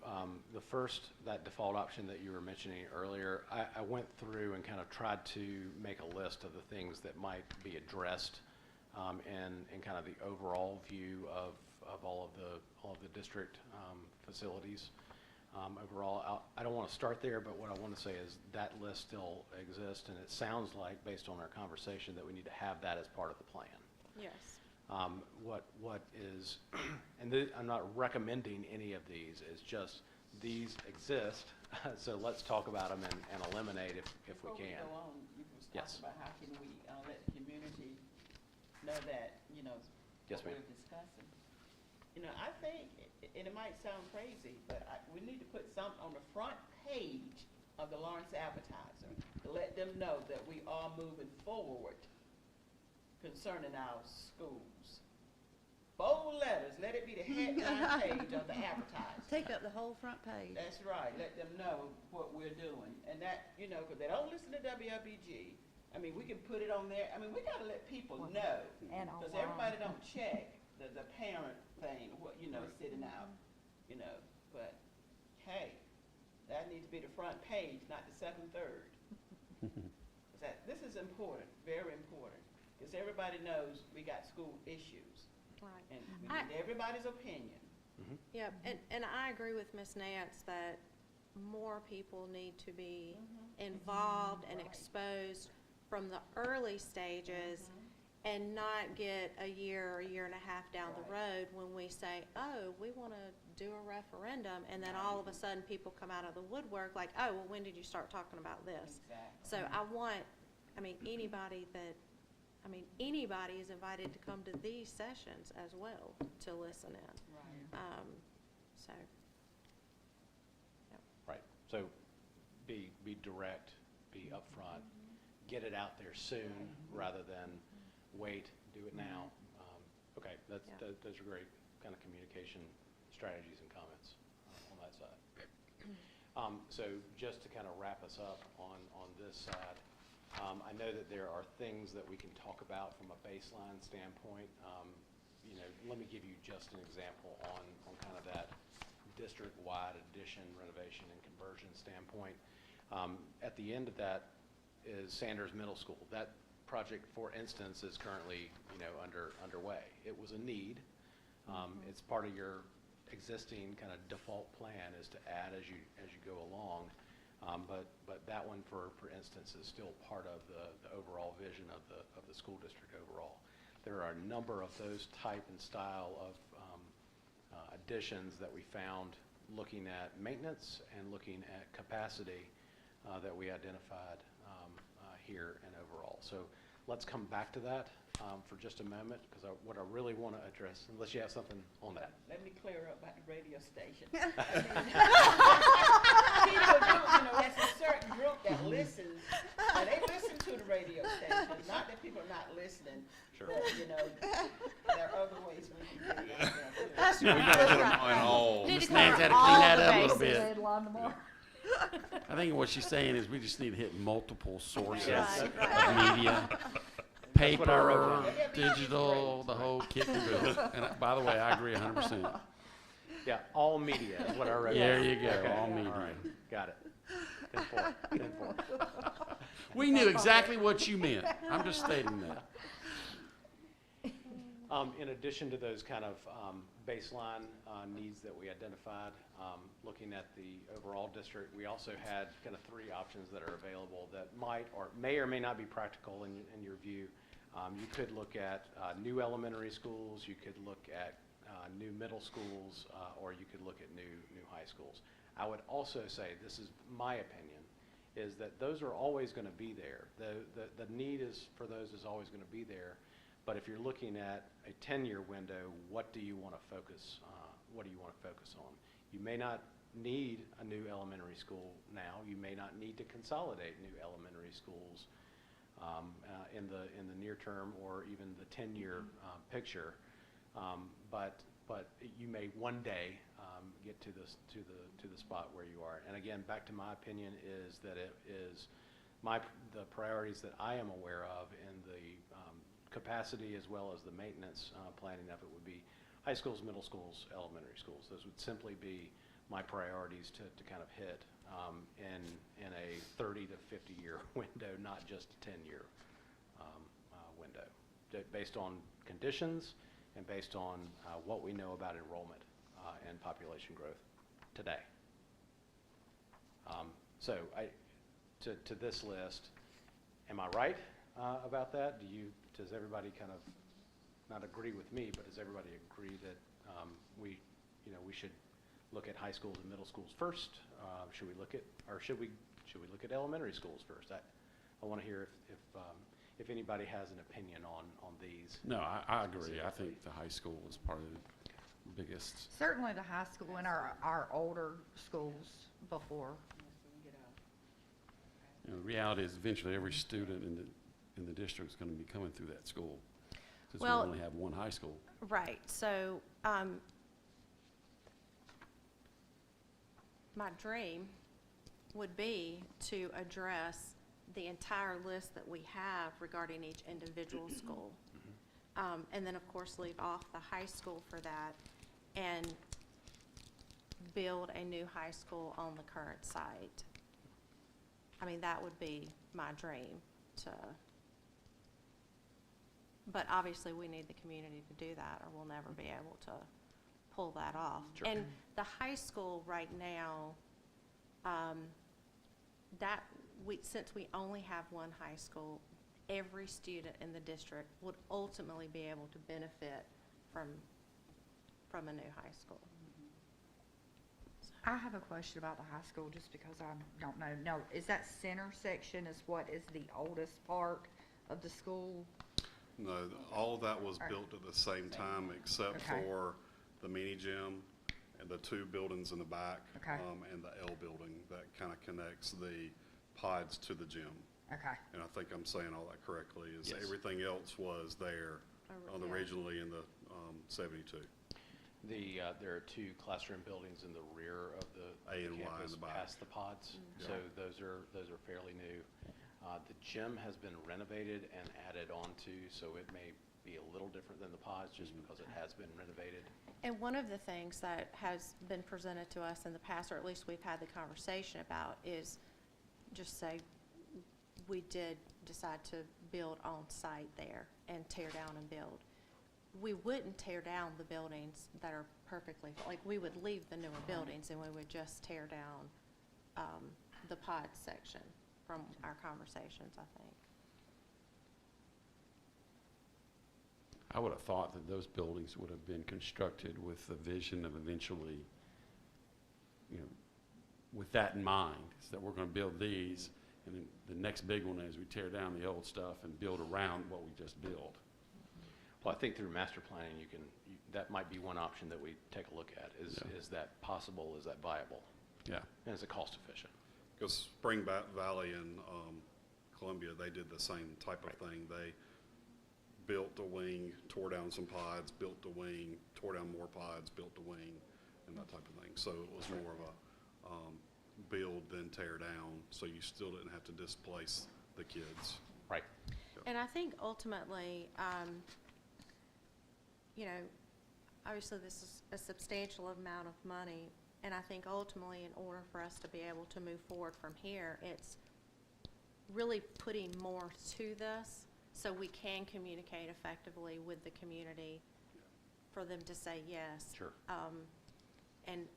the first, that default option that you were mentioning earlier, I went through and kind of tried to make a list of the things that might be addressed in kind of the overall view of all of the district facilities. Overall, I don't want to start there, but what I want to say is that list still exists, and it sounds like, based on our conversation, that we need to have that as part of the plan. yes. What is, and I'm not recommending any of these, it's just these exist, so let's talk about them and eliminate if we Before can. go on, you was Yes. talking about how can we let the community know that, Yes, what ma'am. we're discussing. I think, and it might sound crazy, but we need to put something on the front page of the Lawrence Advertiser to let them know that we are moving forward concerning our schools. Bold letters, let it be the headline page of the advertiser. Take up the whole front page. That's right, let them know what we're doing, and that, because they don't listen to WLBG. I mean, we can put it on there, we gotta let people know, And because online. everybody don't check the parent thing, what, sitting out, but, hey, that needs to be the front page, not the second, third. 'Cause this is important, very important, because everybody knows we got school issues, Right. and we I- need everybody's opinion. Yeah, and I agree with Ms. Nance that more people need to be involved and Right. exposed from the early stages and not get a year and a half down the road when we say, oh, we want to do a referendum, and then all of a sudden people come out of the woodwork like, oh, well, when did you start talking about this? Exactly. So anybody is invited to come to these sessions as well to listen in. Right. So, Right, so be direct, be upfront, get it out there soon rather than wait, do it now. Okay, Yeah. those are great kind of communication strategies and comments on that side. So just to kind of wrap us up on this side, I know that there are things that we can talk about from a baseline standpoint. Let me give you just an example on kind of that district-wide addition, renovation, and conversion standpoint. At the end of that is Sanders Middle School. That project, for instance, is currently, underway. It was a need. It's part of your existing kind of default plan is to add as you go along. But that one, for instance, is still part of the overall vision of the school district overall. There are a number of those type and style of additions that we found looking at maintenance and looking at capacity that we identified here and overall. So let's come back to that for just a moment, because what I really want to address, unless you have something on that. Let me clear up about the radio station. There's a certain group that listens, and they listen to the radio station, not that people are not listening. Sure. But, there are other ways we can get it out there. That's We gotta get them on all. Need Ms. to Nance cover had to all clean that the up a little bases. bit. I think what she's saying is we just need to hit multiple sources Yes. of Right. media, what I paper, wrote down. digital, the whole kit and caboodle. And by the way, I agree 100%. Yeah, all media is what I wrote. There down. you go, Okay, all media. right, got it. 10-4, 10-4. We knew exactly what you meant. I'm just stating that. In addition to those kind of baseline needs that we identified, looking at the overall district, we also had kind of three options that are available that might or may not be practical in your view. You could look at new elementary schools, you could look at new middle schools, or you could look at new high schools. I would also say, this is my opinion, is that those are always going to be there. The need for those is always going to be there. But if you're looking at a 10-year window, what do you want to focus? What do you want to focus on? You may not need a new elementary school now. You may not need to consolidate new elementary schools in the near term or even the 10-year picture. But you may one day get to the spot where you are. And again, back to my opinion is that it is the priorities that I am aware of in the capacity as well as the maintenance planning of it would be high schools, middle schools, elementary schools. Those would simply be my priorities to kind of hit in a 30 to 50 year window, not just a 10-year window, based on conditions and based on what we know about enrollment and population growth today. So to this list, am I right about that? Does everybody kind of not agree with me, but does everybody agree that we should look at high schools and middle schools first? Should we look at elementary schools first? I want to hear if anybody has an opinion on these. No, I agree. I think the high school is part of the biggest. Certainly the high school and our older schools before. You know, the reality is eventually every student in the district is going to be coming through that school, because Well- we only have one high school. Right, so, my dream would be to address the entire list that we have regarding each individual school. And then, of course, leave off the high school for that and build a new high school on the current site. I mean, that would be my dream but obviously we need the community to do that or we'll never be able to pull that off. Sure. And the high school right now, since we only have one high school, every student in the district would ultimately be able to benefit from a new high school. I have a question about the high school just because I don't know. No, is that center section is what is the oldest part of the school? No, all of that was Alright. built at the same time except Okay. for the mini gym and the two buildings in the back. Okay. And the L building that kind of connects the pods to the gym. Okay. And I think I'm saying all that correctly, is Yes. everything else was there on the Yeah. originally in the 72. There are two classroom buildings in the rear of the A and Y in campus the back. past the pods, Yeah. so those are fairly new. The gym has been renovated and added onto, so it may be a little different than the pods just because it has been renovated. And one of the things that has been presented to us in the past, or at least we've had the conversation about, is just say, we did decide to build on site there and tear down and build. We wouldn't tear down the buildings that are perfectly, like, we would leave the newer buildings and we would just tear down the pod section from our conversations, I think. I would have thought that those buildings would have been constructed with the vision of eventually, with that in mind, is that we're going to build these, and then the next big one is we tear down the old stuff and build around what we just built. Well, I think through master planning, that might be one option that we take a look at. Yeah. Is that possible? Is that viable? Yeah. And is it cost efficient? Because Spring Valley and Columbia, they did the same type of thing. They built a wing, tore down some pods, built a wing, tore down more pods, built a wing, and that type of thing. So it was more of a build then tear down, so you still didn't have to displace the kids. Right. And I think ultimately, obviously this is a substantial amount of money, and I think ultimately in order for us to be able to move forward from here, it's really putting more to this so we can communicate effectively with the community for them to say yes. Sure. And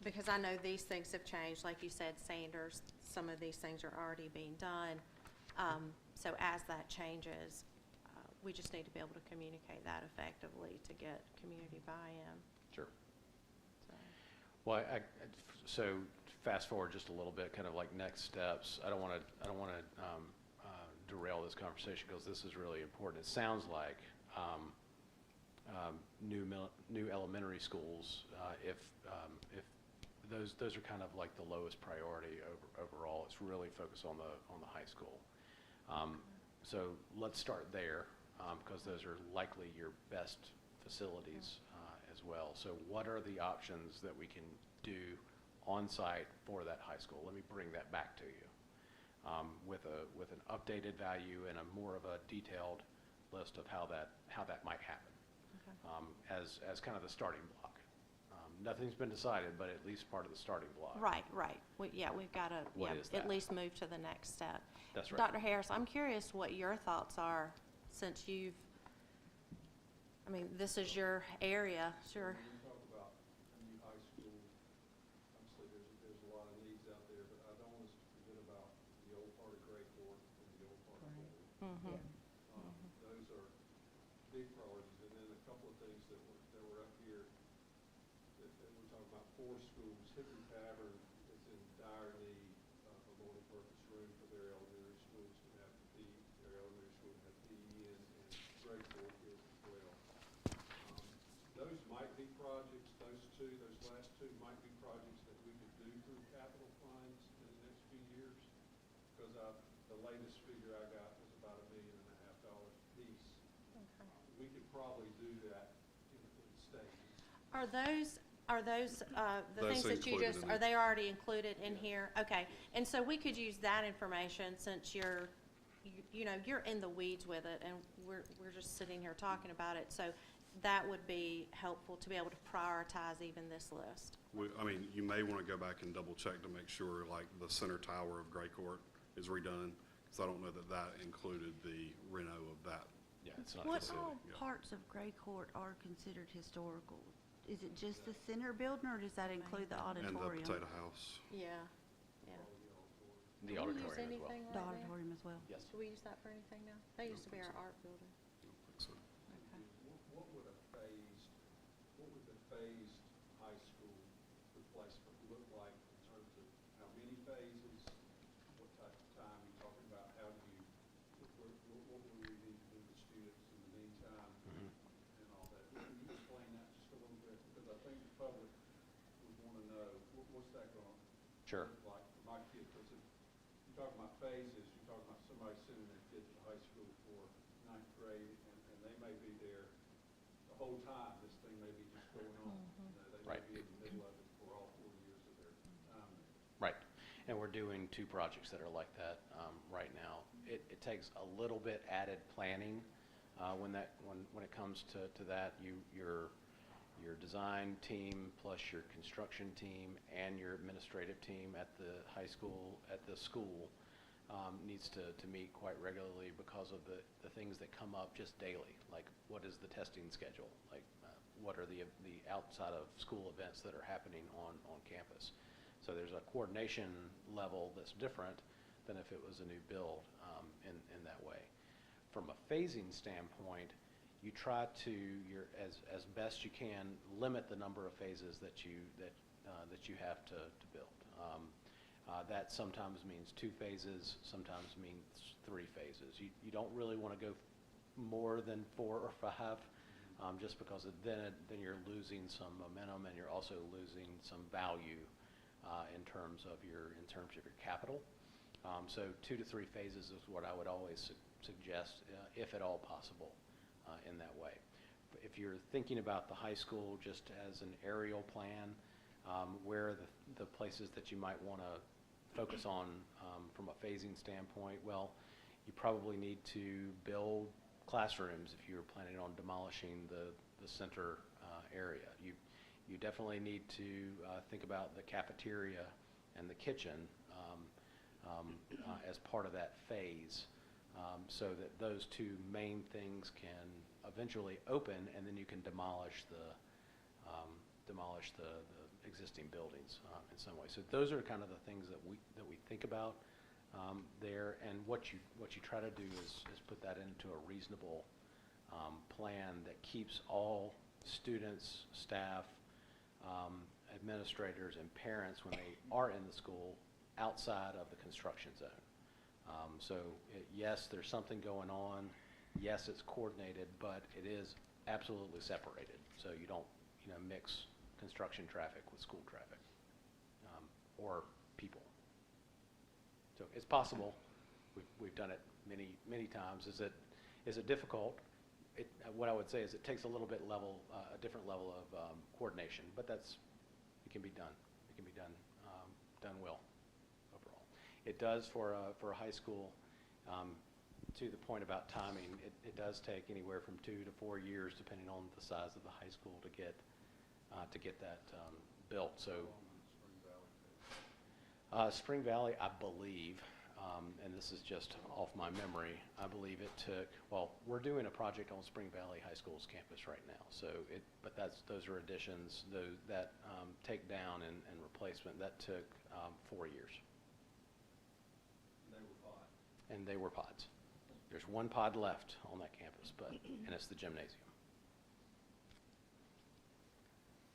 because I know these things have changed, like you said, Sanders, some of these things are already being done. So as that changes, we just need to be able to communicate that effectively to get community buy-in. Sure. So, Well, so fast forward just a little bit, kind of like next steps. I don't want to derail this conversation because this is really important. It sounds like new elementary schools, if those are kind of like the lowest priority overall. It's really focused on the high school. So let's start there, because those are likely your best facilities as well. So what are the options that we can do on-site for that high school? Let me bring that back to you with an updated value and a more of a detailed list of how that might happen as kind of the starting block. Nothing's been decided, but at least part of the starting block. Right. We've got to, What is that? at least move to the next step. That's right. Dr. Harris, I'm curious what your thoughts are, since this is your area, sure. When you talk about a new high school, obviously there's a lot of needs out there, but I don't want us to forget about the old part of Gray Court and the old part of Boyd. Those are big priorities, and then a couple of things that were up here, that we're talking about 4 schools. Hickory Tavern is in dire need of a multi-purpose room for their elementary schools to have their elementary school to have PE in, and Gray Court is as well. Those might be projects, those last two might be projects that we could do through capital funds in the next few years, because the latest figure I got was about $1.5 million a piece. We could probably do that in stages. Are those the That's things that you included just, in are it. they already included in here? Okay, and so we could use that information, since you're in the weeds with it, and we're just sitting here talking about it, so that would be helpful to be able to prioritize even this list. You may want to go back and double check to make sure, like, the center tower of Gray Court is redone, because I don't know that included the reno of that. Yeah, it's not. What facility, all yeah. parts of Gray Court are considered historical? Is it just the center building, or does that include the And the auditorium? potato house. Yeah. The Do we auditorium use as well. anything The right now? auditorium as well? Yes. Do we use that for anything now? That used to be our art building. So, Okay. What would the phased high school replacement look like in terms of how many phases, what type of time you're talking about, what will we need to do with students in the meantime, and all that? Can you explain that just a little bit? Because I think the public would want to know, what's that going to Sure. look like for my kid? Because if you're talking about phases, you're talking about somebody sending their kid to the high school for 9th grade, and they may be there the whole time. This thing may be just going on. They Right. may be in the middle of it for all 4 years of their time. Right, and we're doing 2 projects that are like that right now. It takes a little bit added planning when it comes to that. Your design team plus your construction team and your administrative team at the high school, at the school, needs to meet quite regularly, because of the things that come up just daily, like what is the testing schedule, like what are the outside of school events that are happening on campus. So there's a coordination level that's different than if it was a new build in that way. From a phasing standpoint, you try to, as best you can, limit the number of phases that you have to build. That sometimes means 2 phases, sometimes means 3 phases. You don't really want to go more than 4 or 5, just because then you're losing some momentum, and you're also losing some value in terms of your capital. So 2 to 3 phases is what I would always suggest, if at all possible, in that way. If you're thinking about the high school just as an aerial plan, where are the places that you might want to focus on from a phasing standpoint? Well, you probably need to build classrooms if you're planning on demolishing the center area. You definitely need to think about the cafeteria and the kitchen as part of that phase, so that those 2 main things can eventually open, and then you can demolish the existing buildings in some way. So those are kind of the things that we think about there, and what you try to do is put that into a reasonable plan that keeps all students, staff, administrators, and parents, when they are in the school, outside of the construction zone. So yes, there's something going on. Yes, it's coordinated, but it is absolutely separated. So you don't mix construction traffic with school traffic. or people. So it's possible. We've done it many times. Is it difficult? What I would say is it takes a little bit a different level of coordination, but it can be done. It can be done well overall. It does for a high school. To the point about timing, it does take anywhere from 2 to 4 years, depending on the size of the high school, to get that built. So Spring Valley, I believe, and this is just off my memory, I believe it took, well, we're doing a project on Spring Valley High School's campus right now. So but those are additions, that takedown and replacement, that took 4 years. And they were pods. There's one pod left on that campus, and it's the gymnasium.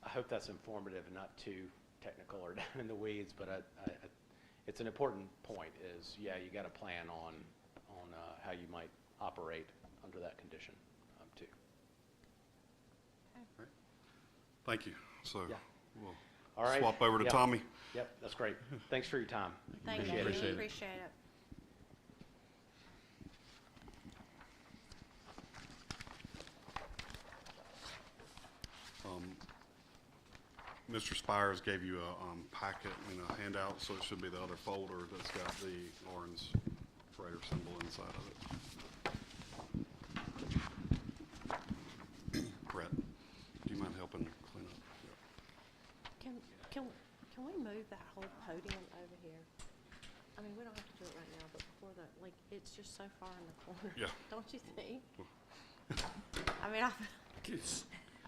I hope that's informative and not too technical or down in the weeds, but it's an important point. Is you got to plan on how you might operate under that condition too. Right. Thank you. So Yeah. we'll All right. swap over to Yep. Tommy. Yep, that's great. Thanks for your time. Thank you. Appreciate it. Appreciate it. Mr. Spires gave you a packet and a handout, so it should be the other folder that's got the Lawrence Freighter symbol inside of it. Brett, do you mind helping clean up? Can we move that whole podium over here? I mean, we don't have to do it right now, but before that, like, it's just so far in the corner. Yeah. Don't you think? I mean, I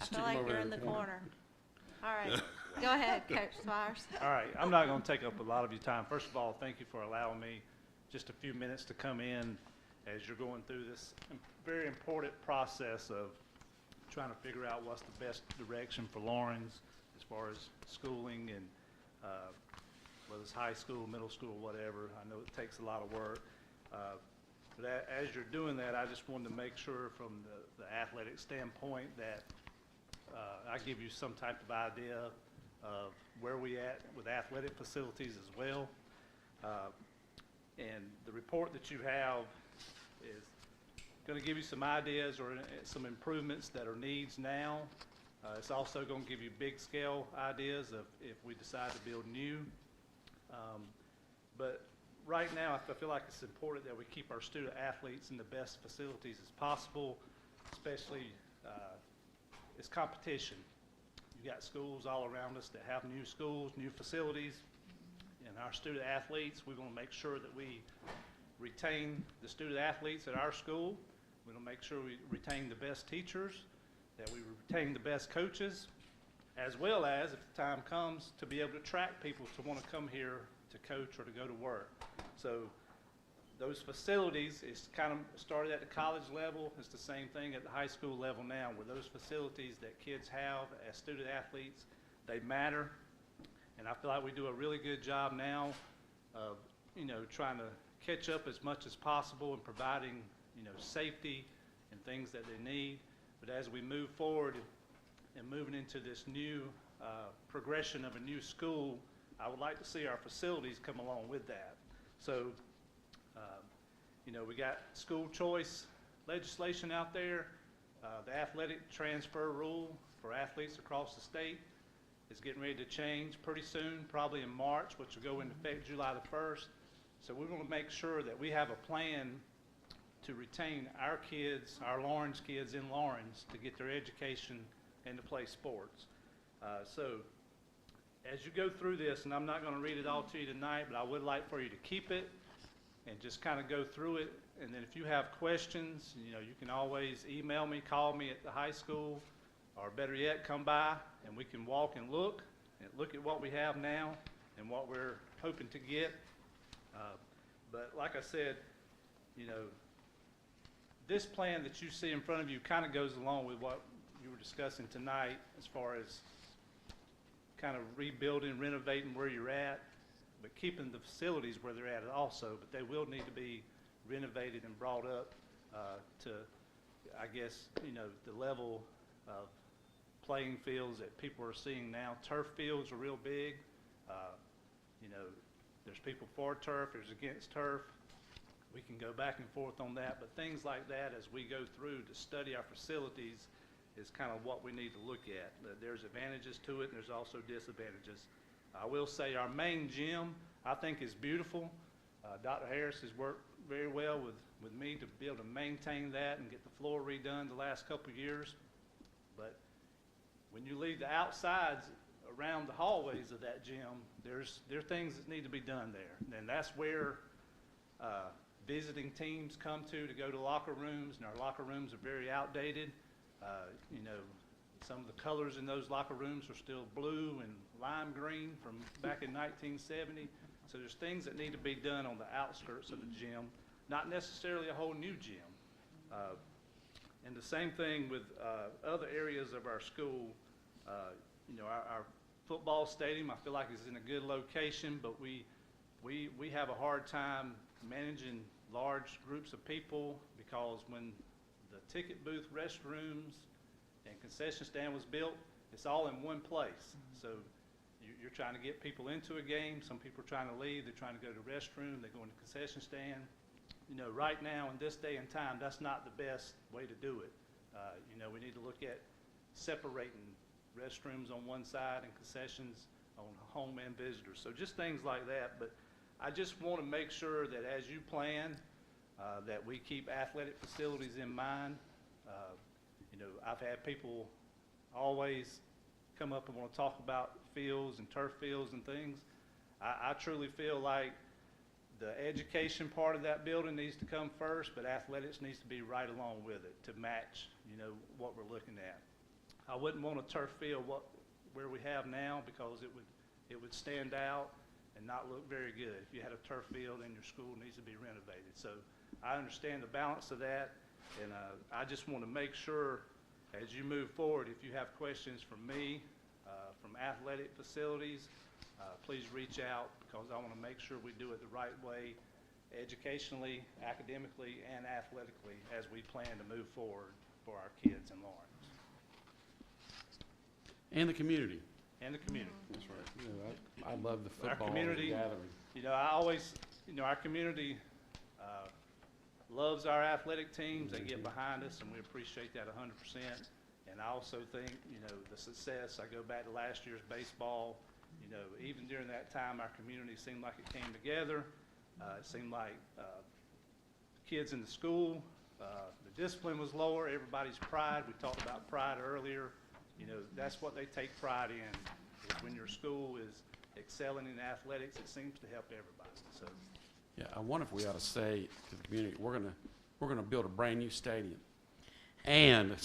feel like you're in the corner. All right, go ahead, Coach Spires. All right, I'm not going to take up a lot of your time. First of all, thank you for allowing me just a few minutes to come in as you're going through this very important process of trying to figure out what's the best direction for Lawrence as far as schooling and whether it's high school, middle school, whatever. I know it takes a lot of work. But as you're doing that, I just wanted to make sure from the athletic standpoint that I give you some type of idea of where we at with athletic facilities as well. And the report that you have is going to give you some ideas or some improvements that are needs now. It's also going to give you big scale ideas of if we decide to build new. But right now, I feel like it's important that we keep our student athletes in the best facilities as possible, especially it's competition. You got schools all around us that have new schools, new facilities, and our student athletes, we're going to make sure that we retain the student athletes at our school. We're going to make sure we retain the best teachers, that we retain the best coaches, as well as, if the time comes, to be able to attract people to want to come here to coach or to go to work. So those facilities, it's kind of started at the college level. It's the same thing at the high school level now, where those facilities that kids have as student athletes, they matter. And I feel like we do a really good job now of, trying to catch up as much as possible and providing, safety and things that they need. But as we move forward and moving into this new progression of a new school, I would like to see our facilities come along with that. So, we got school choice legislation out there. The athletic transfer rule for athletes across the state is getting ready to change pretty soon, probably in March, which will go into effect July the 1st. So we want to make sure that we have a plan to retain our kids, our Lawrence kids in Lawrence, to get their education and to play sports. So as you go through this, and I'm not going to read it all to you tonight, but I would like for you to keep it and just kind of go through it. And then if you have questions, you can always email me, call me at the high school, or better yet, come by and we can walk and look at what we have now and what we're hoping to get. But like I said, this plan that you see in front of you kind of goes along with what you were discussing tonight as far as kind of rebuilding, renovating where you're at, but keeping the facilities where they're at also. But they will need to be renovated and brought up to, I guess, the level of playing fields that people are seeing now. Turf fields are real big. You know, there's people for turf, there's against turf. We can go back and forth on that, but things like that as we go through to study our facilities is kind of what we need to look at. There's advantages to it, and there's also disadvantages. I will say our main gym, I think, is beautiful. Dr. Harris has worked very well with me to be able to maintain that and get the floor redone the last couple of years. But when you leave the outsides around the hallways of that gym, there are things that need to be done there. And that's where visiting teams come to go to locker rooms, and our locker rooms are very outdated. You know, some of the colors in those locker rooms are still blue and lime green from back in 1970. So there's things that need to be done on the outskirts of the gym, not necessarily a whole new gym. And the same thing with other areas of our school. You know, our football stadium, I feel like, is in a good location, but we have a hard time managing large groups of people, because when the ticket booth, restrooms, and concession stand was built, it's all in one place. So you're trying to get people into a game. Some people are trying to leave. They're trying to go to the restroom. They go in the concession stand. You know, right now in this day and time, that's not the best way to do it. You know, we need to look at separating restrooms on one side and concessions on home and visitors. So just things like that. But I just want to make sure that as you plan, that we keep athletic facilities in mind. You know, I've had people always come up and want to talk about fields and turf fields and things. I truly feel like the education part of that building needs to come first, but athletics needs to be right along with it to match, you know, what we're looking at. I wouldn't want a turf field where we have now, because it would stand out and not look very good if you had a turf field and your school needs to be renovated. So I understand the balance of that, and I just want to make sure as you move forward, if you have questions from me, from athletic facilities, please reach out, because I want to make sure we do it the right way, educationally, academically, and athletically, as we plan to move forward for our kids in Lawrence. And the community. And the community. That's right. You know, I love the Our football community, gathering. you know, I always, you know, our community loves our athletic teams. They get behind us, and we appreciate that 100%. And I also think, you know, the success, I go back to last year's baseball, you know, even during that time, our community seemed like it came together. It seemed like kids in the school, the discipline was lower, everybody's pride. We talked about pride earlier. You know, that's what they take pride in, is when your school is excelling in athletics, it seems to help everybody. So, Yeah, I wonder if we ought to say to the community, we're gonna build a brand new stadium, and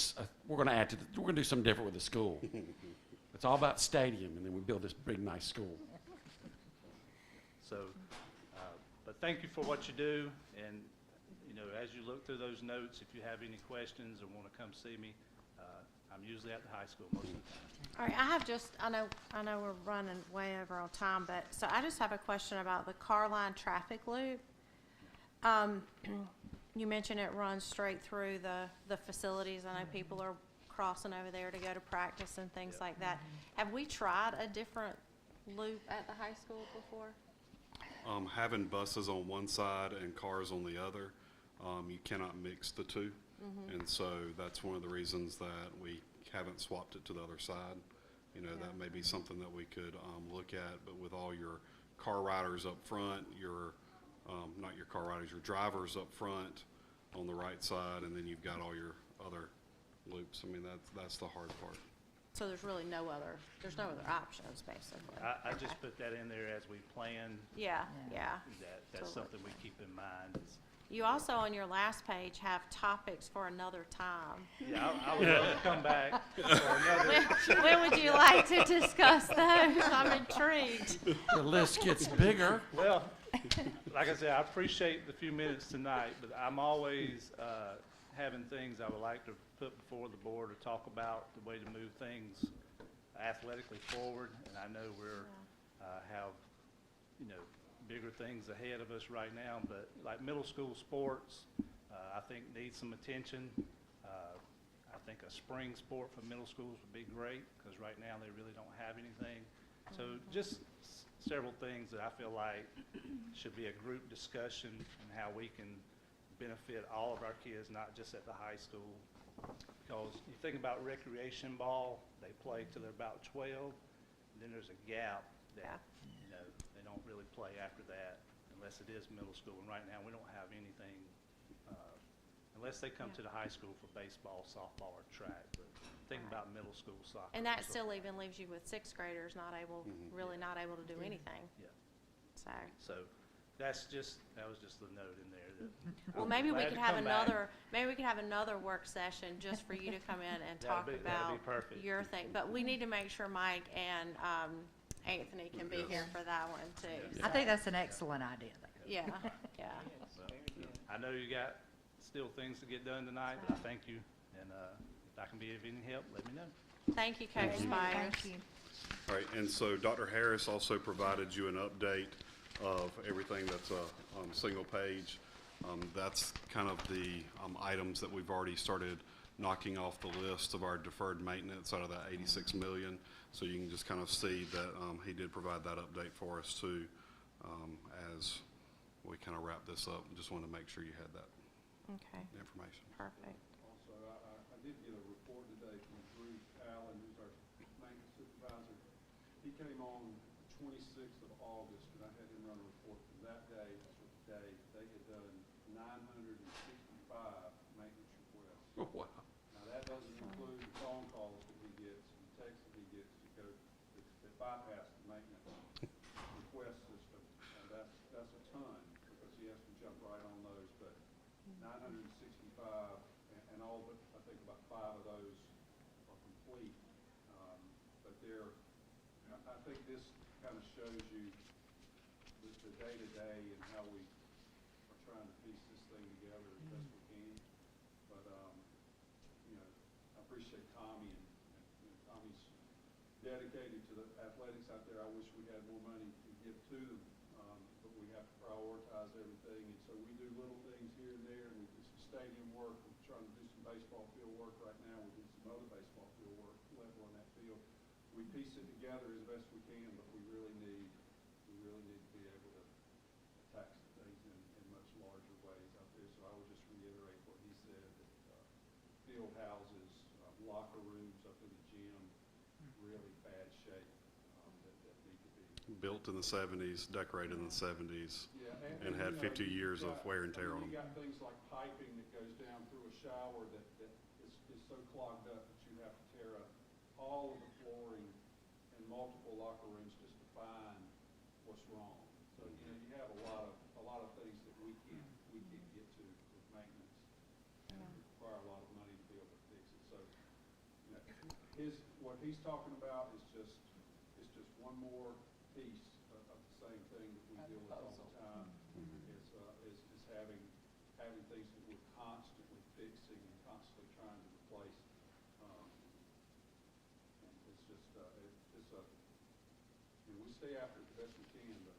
we're gonna do something different with the school. It's all about stadium, and then we build this big, nice school. so, but thank you for what you do, and you know, as you look through those notes, if you have any questions or want to come see me, I'm usually at the high school most of the time. All right, I have just, I know we're running way over on time, but, so I just have a question about the car line traffic loop. You mentioned it runs straight through the facilities. I know people are crossing over there to go to practice and things like that. Have we tried a different loop at the high school before? Having buses on one side and cars on the other, you cannot mix the two. And so that's one of the reasons that we haven't swapped it to the other side. You know, that may be something that we could look at, but with all your car riders up front, your, not your car riders, your drivers up front on the right side, and then you've got all your other loops. I mean, that's the hard part. So there's really no other options, basically. I just put that in there as we plan. Yeah. That's Totally. something we keep in mind. You also, on your last page, have topics for another time. Yeah, I would love to come back for another. When would you like to discuss those? I'm intrigued. The list gets bigger. Well, like I said, I appreciate the few minutes tonight, but I'm always having things I would like to put before the board or talk about the way to move things athletically forward. And I know we're have, you know, bigger things ahead of us right now, but like middle school sports, I think needs some attention. I think a spring sport for middle schools would be great, because right now they really don't have anything. So just several things that I feel like should be a group discussion and how we can benefit all of our kids, not just at the high school. Because you think about recreation ball, they play till they're about 12, then there's a gap that, you know, they don't really play after that unless it is middle school. And right now, we don't have anything, unless they come to the high school for baseball, softball, or track. But think about middle school soccer. And that so- still even leaves you with sixth graders not able, really not able to do anything. Yeah. So, So that was just the note in there. That well, I'm maybe we glad could to have come back. another work session just for you to come in and talk That'd be about perfect. your thing. But we need to make sure Mike and, Anthony can be here for that one too. I think that's an excellent idea. Yeah, yeah. I know you got still things to get done tonight, but I thank you. And if I can be of any help, let me know. Thank you, Coach Spires. Thank you. All right, and so Dr. Harris also provided you an update of everything that's on a single page. That's kind of the items that we've already started knocking off the list of our deferred maintenance out of that 86 million. So you can just kind of see that he did provide that update for us too, as we kind of wrap this up. Just wanted to make sure you had that Okay, information. perfect. Also, I did get a report today from Bruce Allen, who's our maintenance supervisor. He came on the 26th of August, and I had him run a report from that day to today. They had done 965 maintenance requests. Oh, wow. Now, that doesn't include the phone calls that he gets and texts that he gets that bypass the maintenance request system. That's a ton, because he has to jump right on those, but 965, and all but, I think about 5 of those are complete. But I think this kind of shows you the day-to-day and how we are trying to piece this thing together as best we can. But, you know, I appreciate Tommy, and Tommy's dedicated to the athletics out there. I wish we had more money to give to them, but we have to prioritize everything. And so we do little things here and there, and we do some stadium work. We're trying to do some baseball field work right now. We do some other baseball field work level on that field. We piece it together as best we can, but we really need to be able to attack some things in much larger ways out there. So I would just reiterate what he said, that field houses, locker rooms up in the gym, really bad shape, that need to be. Built in the 70s, decorated in the 70s, Yeah, and had you know, 50 years of you've got- wear and tear I on mean, them. You got things like piping that goes down through a shower that is so clogged up that you have to tear up all of the flooring in multiple locker rooms just to find what's wrong. So, you know, you have a lot of things that we can't get to with maintenance, and require a lot of money to be able to fix it. So, you know, what he's talking about is just one more piece of the same thing that we deal with all the time. Is having things that we're constantly fixing and constantly trying to replace. And it's just, you know, we stay after it the best we can, but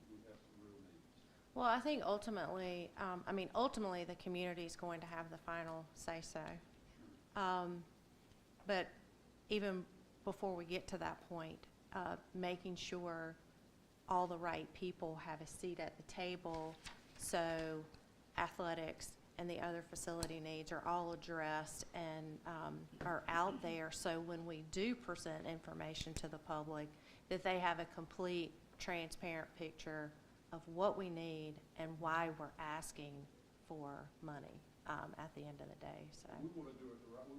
we have some real needs. Well, I think ultimately, the community is going to have the final say-so. But even before we get to that point, making sure all the right people have a seat at the table, so athletics and the other facility needs are all addressed and are out there, so when we do present information to the public, that they have a complete, transparent picture of what we need and why we're asking for money at the end of the day. So We want to do it the right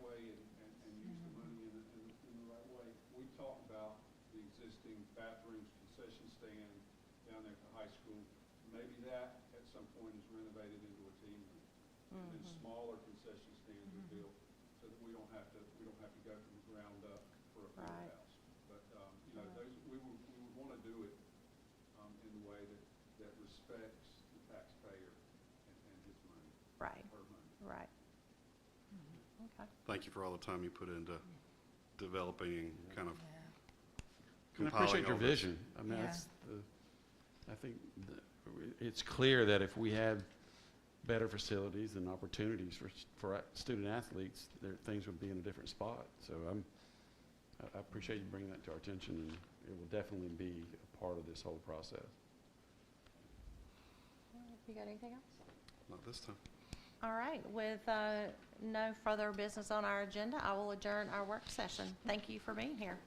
way and use the money in the right way. We talked about the existing bathrooms, concession stand down there at the high school. Maybe that at some point is renovated into a team room. And then smaller concession stands are built so that we don't have to go from the ground up for a field Right. house. But, you know, we would want to do it in the way that respects the taxpayer and his money, right, her money. right. Okay. Thank you for all the time you put into developing and kind of And I compiling appreciate your all this. vision. I mean, Yeah. I think it's clear that if we had better facilities and opportunities for student athletes, things would be in a different spot. So I appreciate you bringing that to our attention, and it will definitely be a part of this whole process. You got anything else? Not this time. All right, with no further business on our agenda, I will adjourn our work session. Thank you for being here.